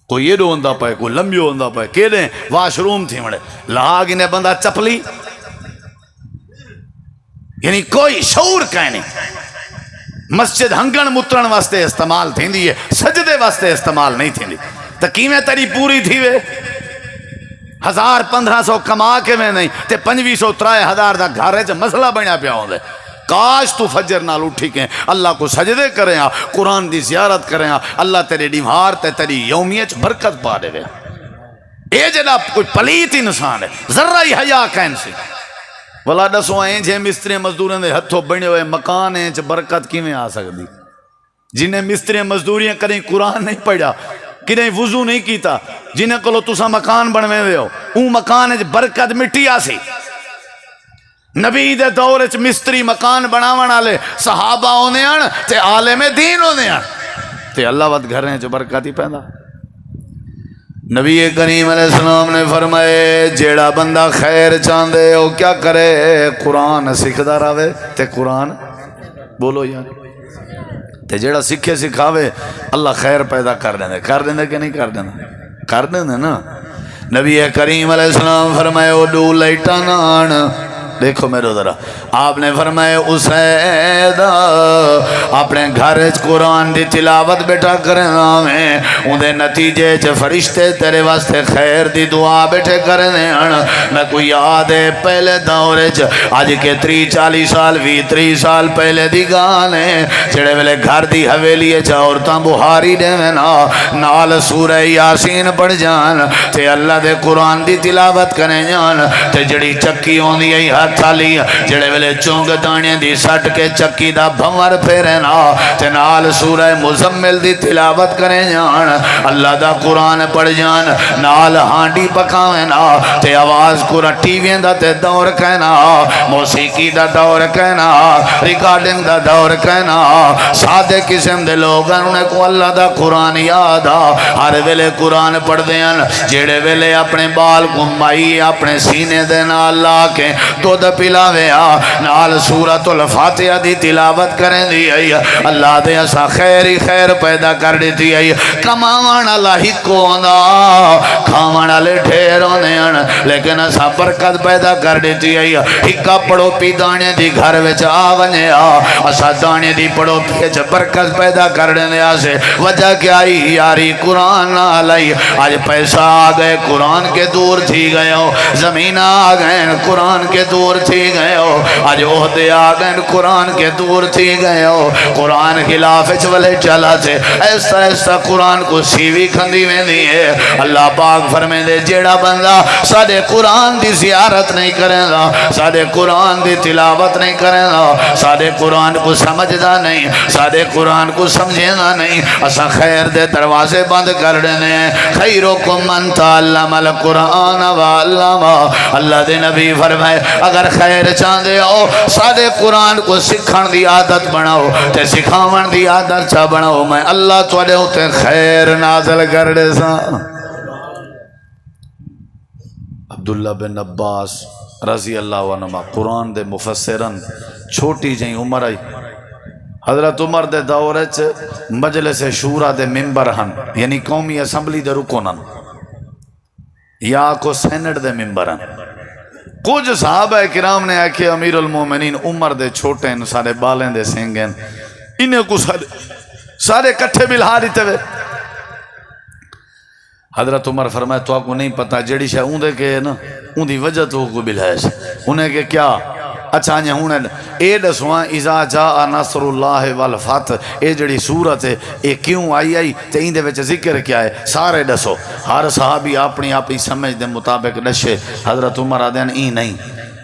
کوئی یہ ہوندہ پائے کوئی لمبیو ہوندہ پائے کہ دیں واش روم تھی مڑے لہا گنے بندہ چپلی یعنی کوئی شعور کہیں نہیں مسجد ہنگن مترن واسطے استعمال تھی دی ہے سجدے واسطے استعمال نہیں تھی دی تقیمیں تری پوری تھی وے 1000-1500 کما کے میں نہیں تے 2500-3000 دا گھارے چا مسئلہ بنیا پیا ہوندے کاش تو فجر نال اٹھی کے اللہ کو سجدے کریں قرآن دی زیارت کریں اللہ تیرے ڈیمہار تے تیری یومیت برکت پا دے گیا اے جناب کوئی پلیت انسان ہے ذرہ ہی حیا کہن سے والا دسو آئیں جے مستری مزدوریں دے ہتھوں بنے ہوئے مکان ہیں برکت کی میں آ سکتی جنہیں مستری مزدوریاں کریں قرآن نہیں پڑھا کنہیں وضو نہیں کیتا جنہیں کلو تسا مکان بنوے ہوئے ہو اون مکان ہے برکت مٹی آسی نبی دے دور چ مستری مکان بناون والے صحابہ ہونے آن تے عالم دین ہونے آن تے اللہ وقت گھر ہیں جو برکت ہی پہندا نبی کریم علیہ السلام نے فرمائے جیڑا بندہ خیر چاندے ہو کیا کرے قرآن سکھدا رہے تے قرآن بولو یار تے جیڑا سکھے سکھاوے اللہ خیر پیدا کر دیں دے کہ نہیں کر دیں نا نبی کریم علیہ السلام فرمائے او دو لائٹاں نان دیکھو میرے ذرا آپ نے فرمایا اسید اپنے گھر قرآن دی تلاوت بیٹھا کرنا میں اندھے نتیجے چے فرشتے تیرے واسطے خیر دی دعا بیٹھے کرنے میں کوئی یاد ہے پہلے دورے چ آج کے 30-40 سال 20-30 سال پہلے دی گانے چڑے ویلے گھر دی حویلی چا عورتاں بہاری دے نا نال سورہ یاسین پڑھ جان تے اللہ دے قرآن دی تلاوت کریں جان تے جڑی چکی ہوندی ہے ہاتھ آلی جڑے ویلے چونگ دانے دی سٹ کے چکی دا بھمر پھیرے نا تے نال سورہ مزمل دی تلاوت کریں جان اللہ دا قرآن پڑھ جان نال ہانڈی پکاویں نا تے آواز قرآن ٹی وین دا تے دور کہنا موسیقی دا دور کہنا ریکارڈنگ دا دور کہنا سادے قسم دے لوگ انہیں کو اللہ دا قرآن یاد ہر ویلے قرآن پڑھ دیں جڑے ویلے اپنے بال کو مائی اپنے سینے دے نال لا کے دو دودھ پلاوے نال سورۃ الفاتحہ دی تلاوت کریں دی آئی اللہ دے اسا خیر ہی خیر پیدا کر دیتی آئی کماوان اللہ ہی کونا کھاوان والے ڈھیر ہونے لیکن اسا برکت پیدا کر دیتی آئی ہکا پڑو پی دانے دی گھر وچ آونے اسا دانے دی پڑو پی برکت پیدا کر دینے آسے وجہ کیا آئی یاری قرآن نہ لائی آج پیسہ آ گئے قرآن کے دور تھی گئے ہو زمین آ گئے قرآن کے دور تھی گئے ہو آج عہدے آ گئے قرآن کے دور تھی گئے ہو قرآن خلاف چولے چلا تھے ایسا ایسا قرآن کو سیوی کھندی میں دی ہے اللہ پاک فرمے دے جیڑا بندہ سادے قرآن دی زیارت نہیں کریں گا سادے قرآن دی تلاوت نہیں کریں گا سادے قرآن کو سمجھدا نہیں سادے قرآن کو سمجھنا نہیں اسا خیر دے دروازے بند کر دینے خیرکم من تعلم القرآن وعلمہ اللہ دے نبی فرمائے اگر خیر چاندے ہو سادے قرآن کو سکھن دی عادت بناؤ تے سکھاون دی عادت چا بناؤ میں اللہ توڑے ہوتے خیر نازل کر دے سا عبداللہ بن عباس رضی اللہ عنہ قرآن دے مفسرن چھوٹی جائیں عمر آئی حضرت عمر دے دورچ مجلس شورا دے ممبر ہن یعنی قومی اسمبلی دے رکنن یا کو سینٹ دے ممبر ہن کچھ صحابہ کرام نے آکے امیر المومنین عمر دے چھوٹے ہیں سارے بالیں دے سینگیں انہیں کو سارے کٹھے بلہا دیتے ہوئے حضرت عمر فرمائے تو آپ کو نہیں پتا جڑی شاہ اون دے کے نا اون دی وجہ تو کو بلہائے انہیں کہ کیا اچھا آنیا ہوں اے دسواں اذا جاء نصر اللہ والفتح اے جڑی صورت ہے اے کیوں آئی تے این دے وچ ذکر کیا ہے سارے دسو ہر صحابی اپنی سمجھ دے مطابق دشے حضرت عمر آدھین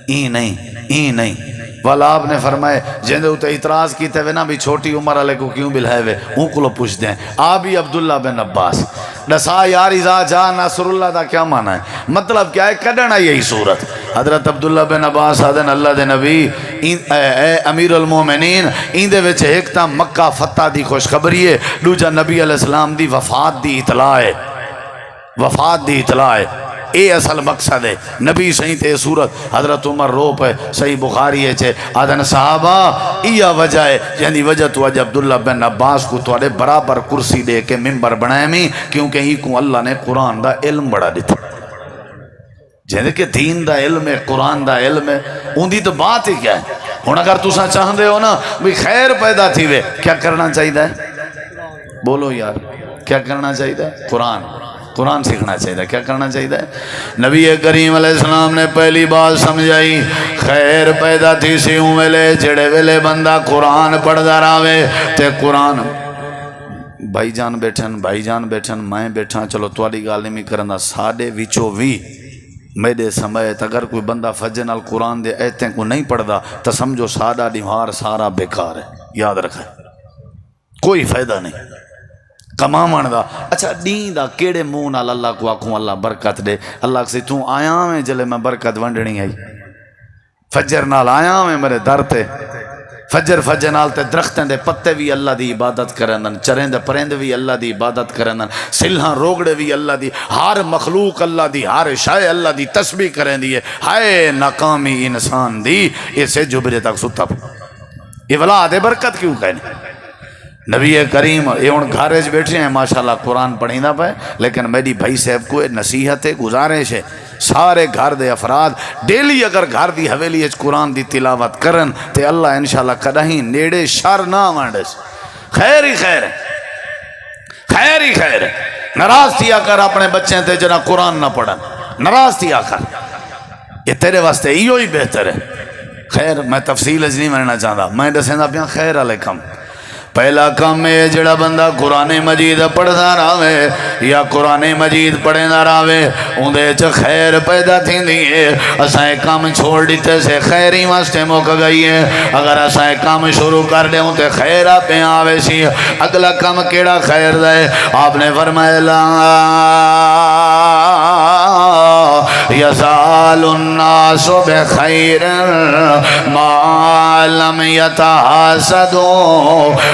این نہیں والا آپ نے فرمائے جن دے اتے اعتراض کیتے ہوئے نا بھی چھوٹی عمر والے کو کیوں بلہائے ہوئے ان کو لو پوچھ دیں آبی عبداللہ بن عباس دسا یار اذا جاء نصر اللہ دا کیا معنی ہے مطلب کیا ہے کڈنا یہی صورت حضرت عبداللہ بن عباس آدھن اللہ دے نبی اے امیر المومنین این دے وچ ایک تا مکہ فتح دی خوشخبری ہے دوجا نبی علیہ السلام دی وفات دی اطلاع ہے اے اصل مقصد ہے نبی صحیح تے صورت حضرت عمر روپ ہے صحیح بخاری ہے چھے آدھن صحابہ یہ وجہ ہے یعنی وجہ تو آج عبداللہ بن عباس کو توڑے برابر کرسی دے کے ممبر بنائے میں کیونکہ ہی کو اللہ نے قرآن دا علم بڑھا دیتا جہنے کہ دین دا علم ہے قرآن دا علم ہے ان دی تو بات ہی کیا ہے ہون اگر تُسا چاہندے ہو نا بھی خیر پیدا تھی وے کیا کرنا چاہیے بولو یار کیا کرنا چاہیے قرآن سیکھنا چاہیے کیا کرنا چاہیے نبی کریم علیہ السلام نے پہلی بات سمجھائی خیر پیدا تھی سیوں ویلے جڑے ویلے بندہ قرآن پڑھ دا راوے تے قرآن بھائی جان بیٹھن میں بیٹھا چلو تواڈی گل نہیں کرنا ساڈے وچوں وی میرے سمیت اگر کوئی بندہ فجر نال قرآن دے ایتیں کو نہیں پڑھدا تو سمجھو ساڈا دیوار سارا بیکار ہے یاد رکھیں کوئی فائدہ نہیں کماون دا اچھا دین دا کیڑے منہ نال اللہ کو آکھوں اللہ برکت دے اللہ سے تو آیا میں جلے میں برکت ونڈنی آئی فجر نال آیا میں میرے در تے فجر نال تے درختیں دے پتے بھی اللہ دی عبادت کرنن چریں دے پرند بھی اللہ دی عبادت کرنن سلہاں روگڑے بھی اللہ دی ہر مخلوق اللہ دی ہر شے اللہ دی تسبیح کریں دی ہائے ناکامی انسان دی اسے جبرے تک ستا یہ ولا دے برکت کیوں کہنے نبی کریم یہ ان گھارج بیٹھے ہیں ماشاءاللہ قرآن پڑھیں نہ پائے لیکن میری بھائی صاحب کو نصیحت گزارش ہے سارے گھر دے افراد ڈیلی اگر گھر دی حویلی قرآن دی تلاوت کرن تے اللہ انشاءاللہ کدہیں نیڑے شر نہ وانڈس خیر ہی خیر ناراض تھیا کر اپنے بچے تے جنا قرآن نہ پڑھن ناراض تھیا کر یہ تیرے واسطے ایو ہی بہتر ہے خیر میں تفصیل نہیں مننا چاہتا میں دسینا پیا خیر علیکم پہلا کام ہے جڑا بندہ قرآن مجید پڑھدا راوے یا قرآن مجید پڑھدا راوے اندے چ خیر پیدا تھیندی ہے اساں کام چھوڑ دیتے سے خیر ہی واسطے مک گئی ہے اگر اساں کام شروع کر دیں تے خیر پہ آوے سی اگلا کام کیڑا خیر دا ہے آپ نے فرمایا لا یزال الناس بخیر ما لم یتحاسدوا،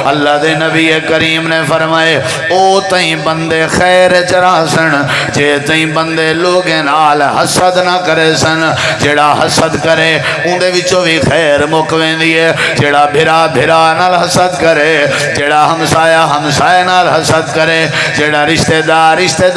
اللہ دے نبی کریم نے فرمائے او تئیں بندے خیر چراسن جے تئیں بندے لوگیں نال حسد نہ کرے سن، جڑا حسد کرے اندے وچوں بھی خیر مکویں دیئے، جڑا بھرا بھرا نال حسد کرے، جڑا ہمسایہ ہمسایہ نال حسد کرے، جڑا رشتہ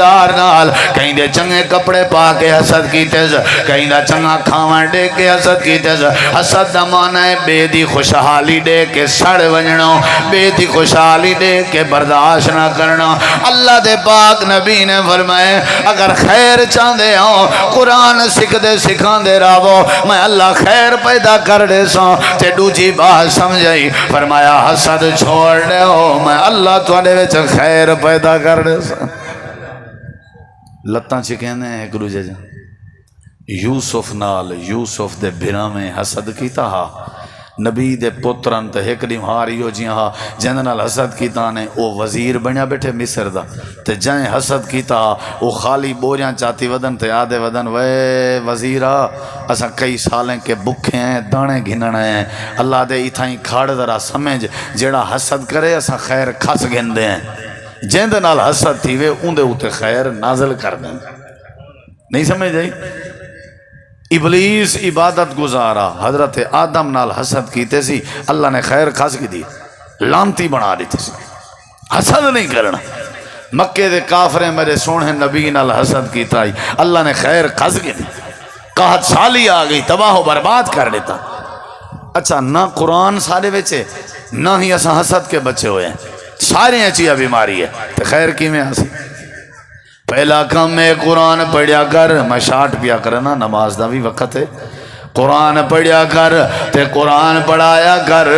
دار نال کہیں دے چنگے کپڑے پا کے حسد کیتے، کہیں دا چنگا کھاواں دے کے حسد کیتے، حسد دا معنی ہے بے دی خوشحالی دے کے سڑ ونجنا، بے دی خوشحالی دے کے برداشت نہ کرنا۔ اللہ دے پاک نبی نے فرمائے اگر خیر چاندے ہوں قرآن سکھ دے سکھان دے راو، میں اللہ خیر پیدا کر دے سا۔ تے دوجی بات سمجھائی، فرمایا حسد چھوڑ دے ہو، میں اللہ تواڈے وچ خیر پیدا کر دے سا۔ لتاں چکیندے ہیں ایک دوجے جا، یوسف نال یوسف دے بھرا میں حسد کیتا ہا، نبی دے پترن تے ایک دیمہاریو جی ہاں جن نال حسد کیتا نے او وزیر بنیا بیٹھے مصر دا، تے جائیں حسد کیتا او خالی بوریاں چاتی ودن تے آدھے ودن وے وزیرہ اساں کئی سالیں کے بکھے ہیں دانے گھننے ہیں، اللہ دے اتھائیں کھاڑ ذرا سمجھ جیڑا حسد کرے اساں خیر کھس گھندے ہیں، جن دے نال حسد تھی وے اون دے اوتے خیر نازل کر دیں، نہیں سمجھ جائی۔ ابلیس عبادت گزارا حضرت آدم نال حسد کیتے سی، اللہ نے خیر کھس کی دی، لانتی بنا دیتے سی، حسد نہیں کرنا۔ مکے دے کافریں میرے سونے نبی نال حسد کیتا ہی، اللہ نے خیر کھس کی دی، قحط سالی آ گئی تباہ و برباد کر دیتا۔ اچھا نہ قرآن سارے بچے نہ ہی اساں حسد کے بچے ہوئے ہیں، سارے اچھی بیماری ہے، تو خیر کی میں آسی۔ پہلا کام میں قرآن پڑھیا کر، میں شارٹ پیا کرنا نماز دا بھی وقت ہے، قرآن پڑھیا کر تے قرآن پڑھایا کر،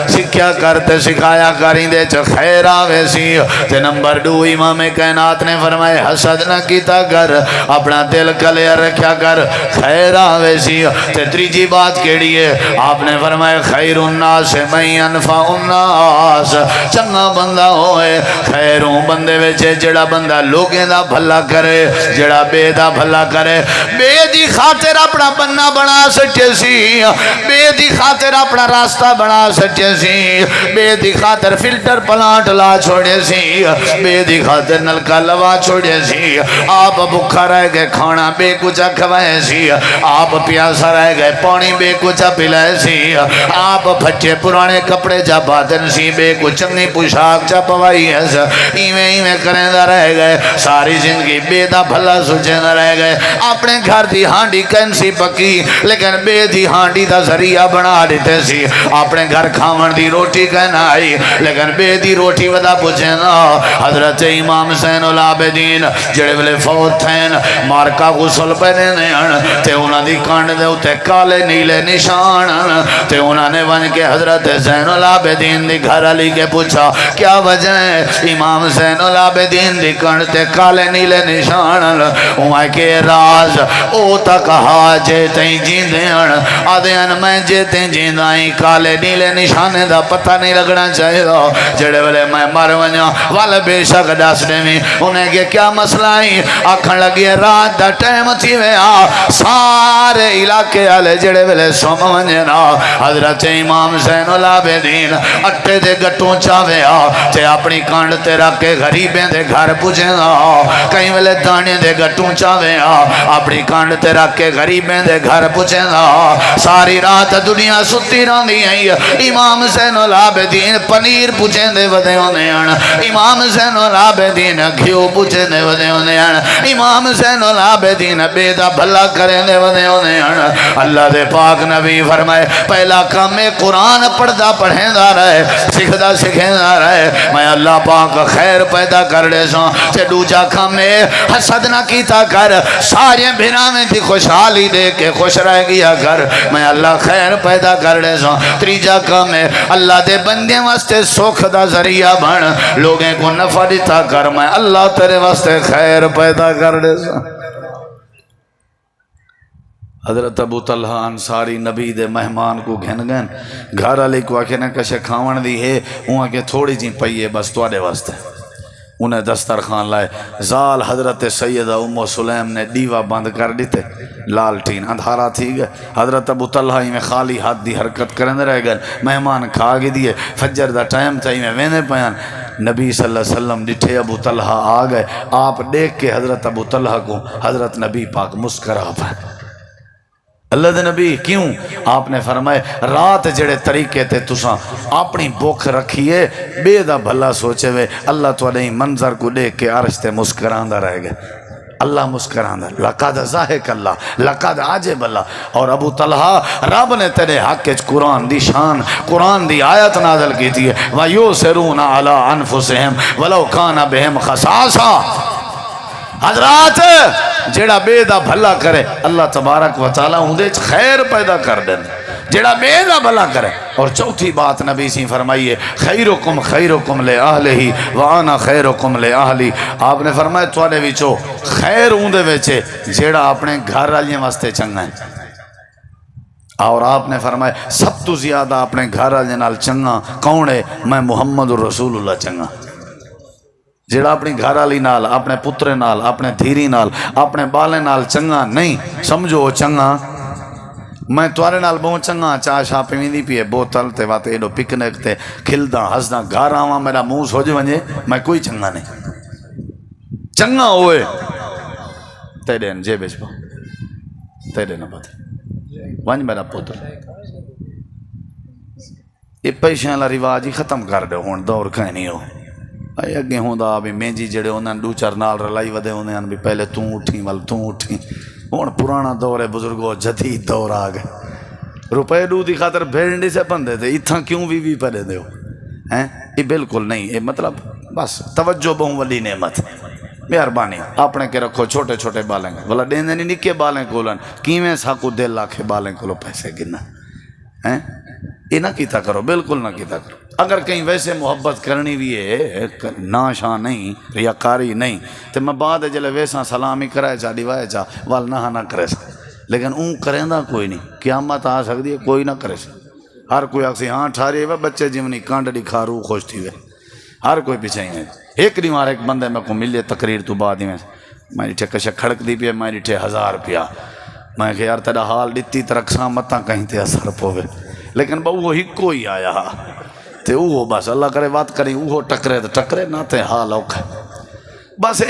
سکھیا کر تے سکھایا کر، اندے چ خیر آوے سی۔ تے نمبر 2 امام کائنات نے فرمائے حسد نہ کیتا کر، اپنا دل کلیئر رکھیا کر، خیر آوے سی۔ تے تیجی بات کیڑی ہے، آپ نے فرمائے خیر الناس من ينفع الناس، چنگا بندہ ہوئے خیروں بندے وچ جڑا بندہ لوگیں دا بھلا کرے، جڑا بے دا بھلا کرے، بے دی خاطر اپنا بننا بنا سکے سی، بے دی خاطر اپنا راستہ بنا سکے سی، بے دی خاطر فلٹر پلانٹ لا چھوڑے سی، بے دی خاطر نلکا لوا چھوڑے سی، آپ بھکھا رہ گئے کھانا بے کچھا کھوائے سی، آپ پیاسا رہ گئے پانی بے کچھا پلائے سی، آپ بھچے پرانے کپڑے جا بادن سی، بے کچھ چنگی پوشاک جا پوائی ہے، ایویں کریں دا رہ گئے، ساری زندگی بے دا بھلا سوچیں دا رہ گئے، اپنے گھر دی ہانڈی کینسی پکی لیکن بے دی ہانڈی دا ذریعہ بنا دیتے سی، اپنے گھر کھاون دی روٹی کہنا آئی لیکن بے دی روٹی ودا پوچھیں نا۔ حضرت امام حسین العابدین جڑے ویلے فوت تھین مارکا غسل پہنے نے تے انہاں دی کانڈ دے اوتے کالے نیلے نشان، تے انہاں نے ون کے حضرت حسین العابدین دی گھر علی کے پوچھا کیا وجہ ہے امام حسین العابدین دی کانڈ تے کالے نیلے نشان، وہاں کے راز او تک حاجے تیں جیندے آدھیان میں جیتے جیندائیں کالے نیلے نشانے دا پتہ نہیں لگنا چاہیے دا، جڑے والے میں مر ونیا والے بے شک داسنے میں انہیں کہ کیا مسئلہ ہی آکھن لگی رات دا ٹائم تھی ویا سارے علاقے والے جڑے والے سوم ونجنا حضرت امام حسین العابدین اٹھے دے گٹوں چاویا تے اپنی کانڈ تے رکھ کے غریبیں دے گھر پوچھیں دا، کہیں والے دانے دے گٹوں چاویا اپنی کانڈ تے رکھ کے غریبیں دے گھر پوچھیں دا، ساری رات دنیا ستی رہندی ہے، امام حسین العابدین پنیر پوچھیں دے ودے ہونے ہیں، امام حسین العابدین گھیو پوچھیں دے ودے ہونے ہیں، امام حسین العابدین بے دا بھلا کریں دے ودے ہونے ہیں۔ اللہ دے پاک نبی فرمائے پہلا کام میں قرآن پڑھدا پڑھیں دا رہے، سکھدا سکھیں دا رہے، میں اللہ پاک خیر پیدا کر دے ساں، تے دوجا کام میں حسد نہ کیتا کر، سارے بھیرا میں دی خوشحالی دے کے خوش رہ گیا کر، میں اللہ خیر پیدا کر دے سا۔ تیجا کام ہے اللہ دے بندے واسطے سکھ دا ذریعہ بن، لوگیں کو نفع دیتا کر، میں اللہ تیرے واسطے خیر پیدا کر دے سا۔ حضرت ابو طلحہ انصاری نبی دے مہمان کو گھن گن گھر علی کو آکے نہ کشے کھاون دی ہے وہاں کے تھوڑی جی پئیے بس توڑے واسطے انہیں دسترخوان لائے زال حضرت سیدہ ام سلیم نے دیوا بند کر دیتے لالٹین اندھارا تھی گئے حضرت ابو طلحہ میں خالی ہاتھ دی حرکت کرنے رہ گئے مہمان کھا گی دیے فجر دا ٹائم تھا میں وینے پیان نبی صلی اللہ علیہ وسلم ڈٹھے ابو طلحہ آ گئے آپ دیکھ کے حضرت ابو طلحہ کو حضرت نبی پاک مسکرا پائے اللہ دے نبی کیوں آپ نے فرمائے رات جڑے طریقے تے تساں اپنی بوکھ رکھیے بے دا بھلا سوچے وے اللہ تو نہیں منظر کو دیکھ کے عرش تے مسکراندہ رہ گئے اللہ مسکراندہ لقد ضاحک اللہ لقد عجب اللہ اور ابو طلحہ رب نے تیرے حق قرآن دی شان قرآن دی آیت نازل کی تھی وَيُوسِرُونَ عَلَىٰ أَنفُسِهِمْ وَلَوْ كَانَ بِهِمْ خَصَاصَةٌ حضرات جیڑا بے دا بھلا کرے اللہ تبارک و تعالیٰ اندے خیر پیدا کر دیں جیڑا بے دا بھلا کرے اور چوتھی بات نبی سی فرمائیے خیرکم خیرکم لے اہلہی وانا خیرکم لے اہلی آپ نے فرمایا تواڈے وچوں خیر اندے وچے جیڑا اپنے گھر والے واسطے چنگا ہے اور آپ نے فرمایا سب تو زیادہ اپنے گھر والے نال چنگا کون ہے میں محمد رسول اللہ چنگا جیڑا اپنی گھر والی نال اپنے پترے نال اپنے دھیری نال اپنے بالے نال چنگا نہیں سمجھو چنگا میں توارے نال بہت چنگا چاہ شاہ پیویندی پیے بوتل تے واتے ایڈو پکنک تے کھلدا ہسدا گھر آواں میرا منہ سوج ونجے میں کوئی چنگا نہیں چنگا ہوئے تیرے جے بیچ پا تیرے نہ پتہ ونج میرا پتر یہ پیشیں والا رواج ہی ختم کر دے ہون دور کہیں نہیں ہو اگے ہوندا بھی مینجی جڑے انہاں دو چار نال رلائی ودے ہوندے بھی پہلے توں اٹھی ول توں اٹھی ہن پرانا دور ہے بزرگو جدید دور آ گئے روپے دو دی خاطر بھیڑنڈی سے بندے تھے اتھاں کیوں بھی پڑے دے ہو ہیں یہ بالکل نہیں یہ مطلب بس توجہ بہوں وڈی نعمت مہربانی اپنے کے رکھو چھوٹے چھوٹے بالیں بلا دین نہیں نکے بالیں کولن کیویں ساکو دل لاکھے بالیں کولو پیسے گنا ہیں یہ نہ کیتا کرو بالکل نہ کیتا کرو اگر کہیں ویسے محبت کرنی بھی ہے نا شاہ نہیں ریاکاری نہیں تو میں بعد جلے ویسا سلامی کرائے چاہ دیوائے چاہ وال نہ کرے سا لیکن اون کریں دا کوئی نہیں قیامت آ سکتی ہے کوئی نہ کرے سا ہر کوئی آکسی ہاں ٹھاری ہے بچے جیونی کانڈ دکھارو خوش تھی ہوئے ہر کوئی پیچھے ہی ہے ایک نہیں مارا ایک بندے میں کو ملے تقریر تو بعد ہی میں ڈٹھے کشے کھڑک دی پہ میں ڈٹھے 1000 روپیہ میں کہ یار تیرا حال ڈتی ترکساں متاں کہیں تے اثر پوے لیکن بہو وہ ہی کوئی آیا تے وہ بس اللہ کرے بات کریں وہ ٹکرے تو ٹکرے نہ تے حال اوکھے بس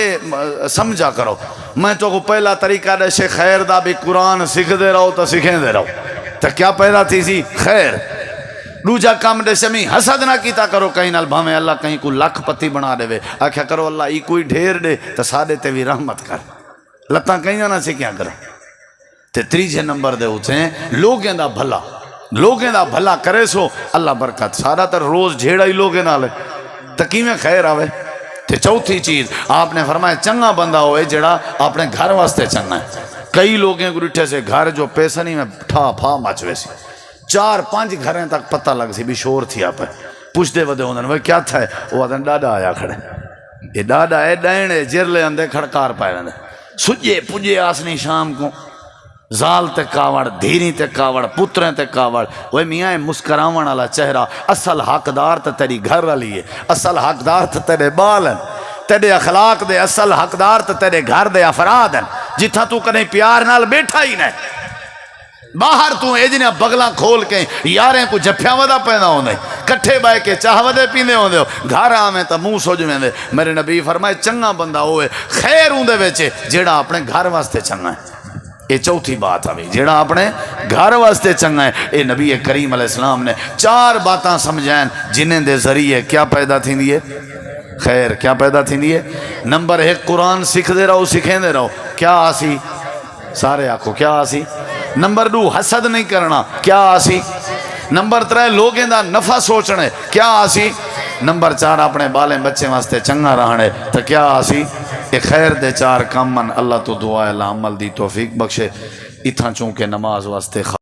سمجھا کرو میں تو کو پہلا طریقہ دے سے خیر دا بھی قرآن سکھ دے رہو تو سکھیں دے رہو تو کیا پیدا تھی سی خیر دوجا کام دے سے میں حسد نہ کیتا کرو کہیں نال بھامے اللہ کہیں کو لکھ پتی بنا دے وے آکھیا کرو اللہ ای کوئی ڈھیر دے تو سادے تے بھی رحمت کر لتاں کہیں نہ سکھیاں کرو تے تیجے نمبر دے ہوتے ہیں لوگیں دا بھلا لوگیں دا بھلا کرے سو اللہ برکت سارا تر روز جھیڑا ہی لوگیں نالے تکیمیں خیر آوے تے چوتھی چیز آپ نے فرمایا چنگا بندہ ہوئے جڑا اپنے گھر واسطے چنگا ہے کئی لوگیں گریٹھے سے گھر جو پیسہ نہیں میں ٹھا پھا مچوے سی 4-5 گھریں تک پتہ لگ سی بھی شور تھی آپ پوچھ دے ودے ہوندن وہ کیا تھا ہے وہ آدھن ڈاڈا آیا کھڑے یہ ڈاڈا ہے ڈائنے جرلے اندے کھڑکار پائے رہنے سجے پجے آسنی شام کو زال تے کاوڑ دھیری تے کاوڑ پتریں تے کاوڑ وہ میاں مسکراون والا چہرہ اصل حقدار تے تیری گھر والی ہے اصل حقدار تے تیرے بال ہیں تیرے اخلاق دے اصل حقدار تے تیرے گھر دے افراد ہیں جتھا تو کہیں پیار نال بیٹھا ہی نہیں باہر تو ایجنیا بغلاں کھول کے یاریں کو جپیاں ودا پیدا ہوندے کٹھے بائے کے چاہ ودے پیندے ہوندے گھر آمیں تا منہ سوج میں میرے نبی فرمائے چنگا بندہ ہوئے خیر ہوندے ویچے جیڑا اپنے گھر واسطے چنگا ہے یہ چوتھی بات ہے جیڑا اپنے گھر واسطے چنگا ہے اے نبی کریم علیہ السلام نے 4 باتاں سمجھائیں جنہیں دے ذریعے کیا پیدا تھی دیئے خیر کیا پیدا تھی دیئے نمبر 1 قرآن سکھ دے رہو سکھیں دے رہو کیا آسی سارے آکھو کیا آسی نمبر 2 حسد نہیں کرنا کیا آسی نمبر 3 لوگیں دا نفع سوچنے کیا آسی نمبر 4 اپنے بالیں بچے واسطے چنگا رہنے تو کیا آسی کہ خیر دے 4 کام من اللہ تو دعا ہے اللہ عمل دی توفیق بخشے اتھا چونکہ نماز واسطے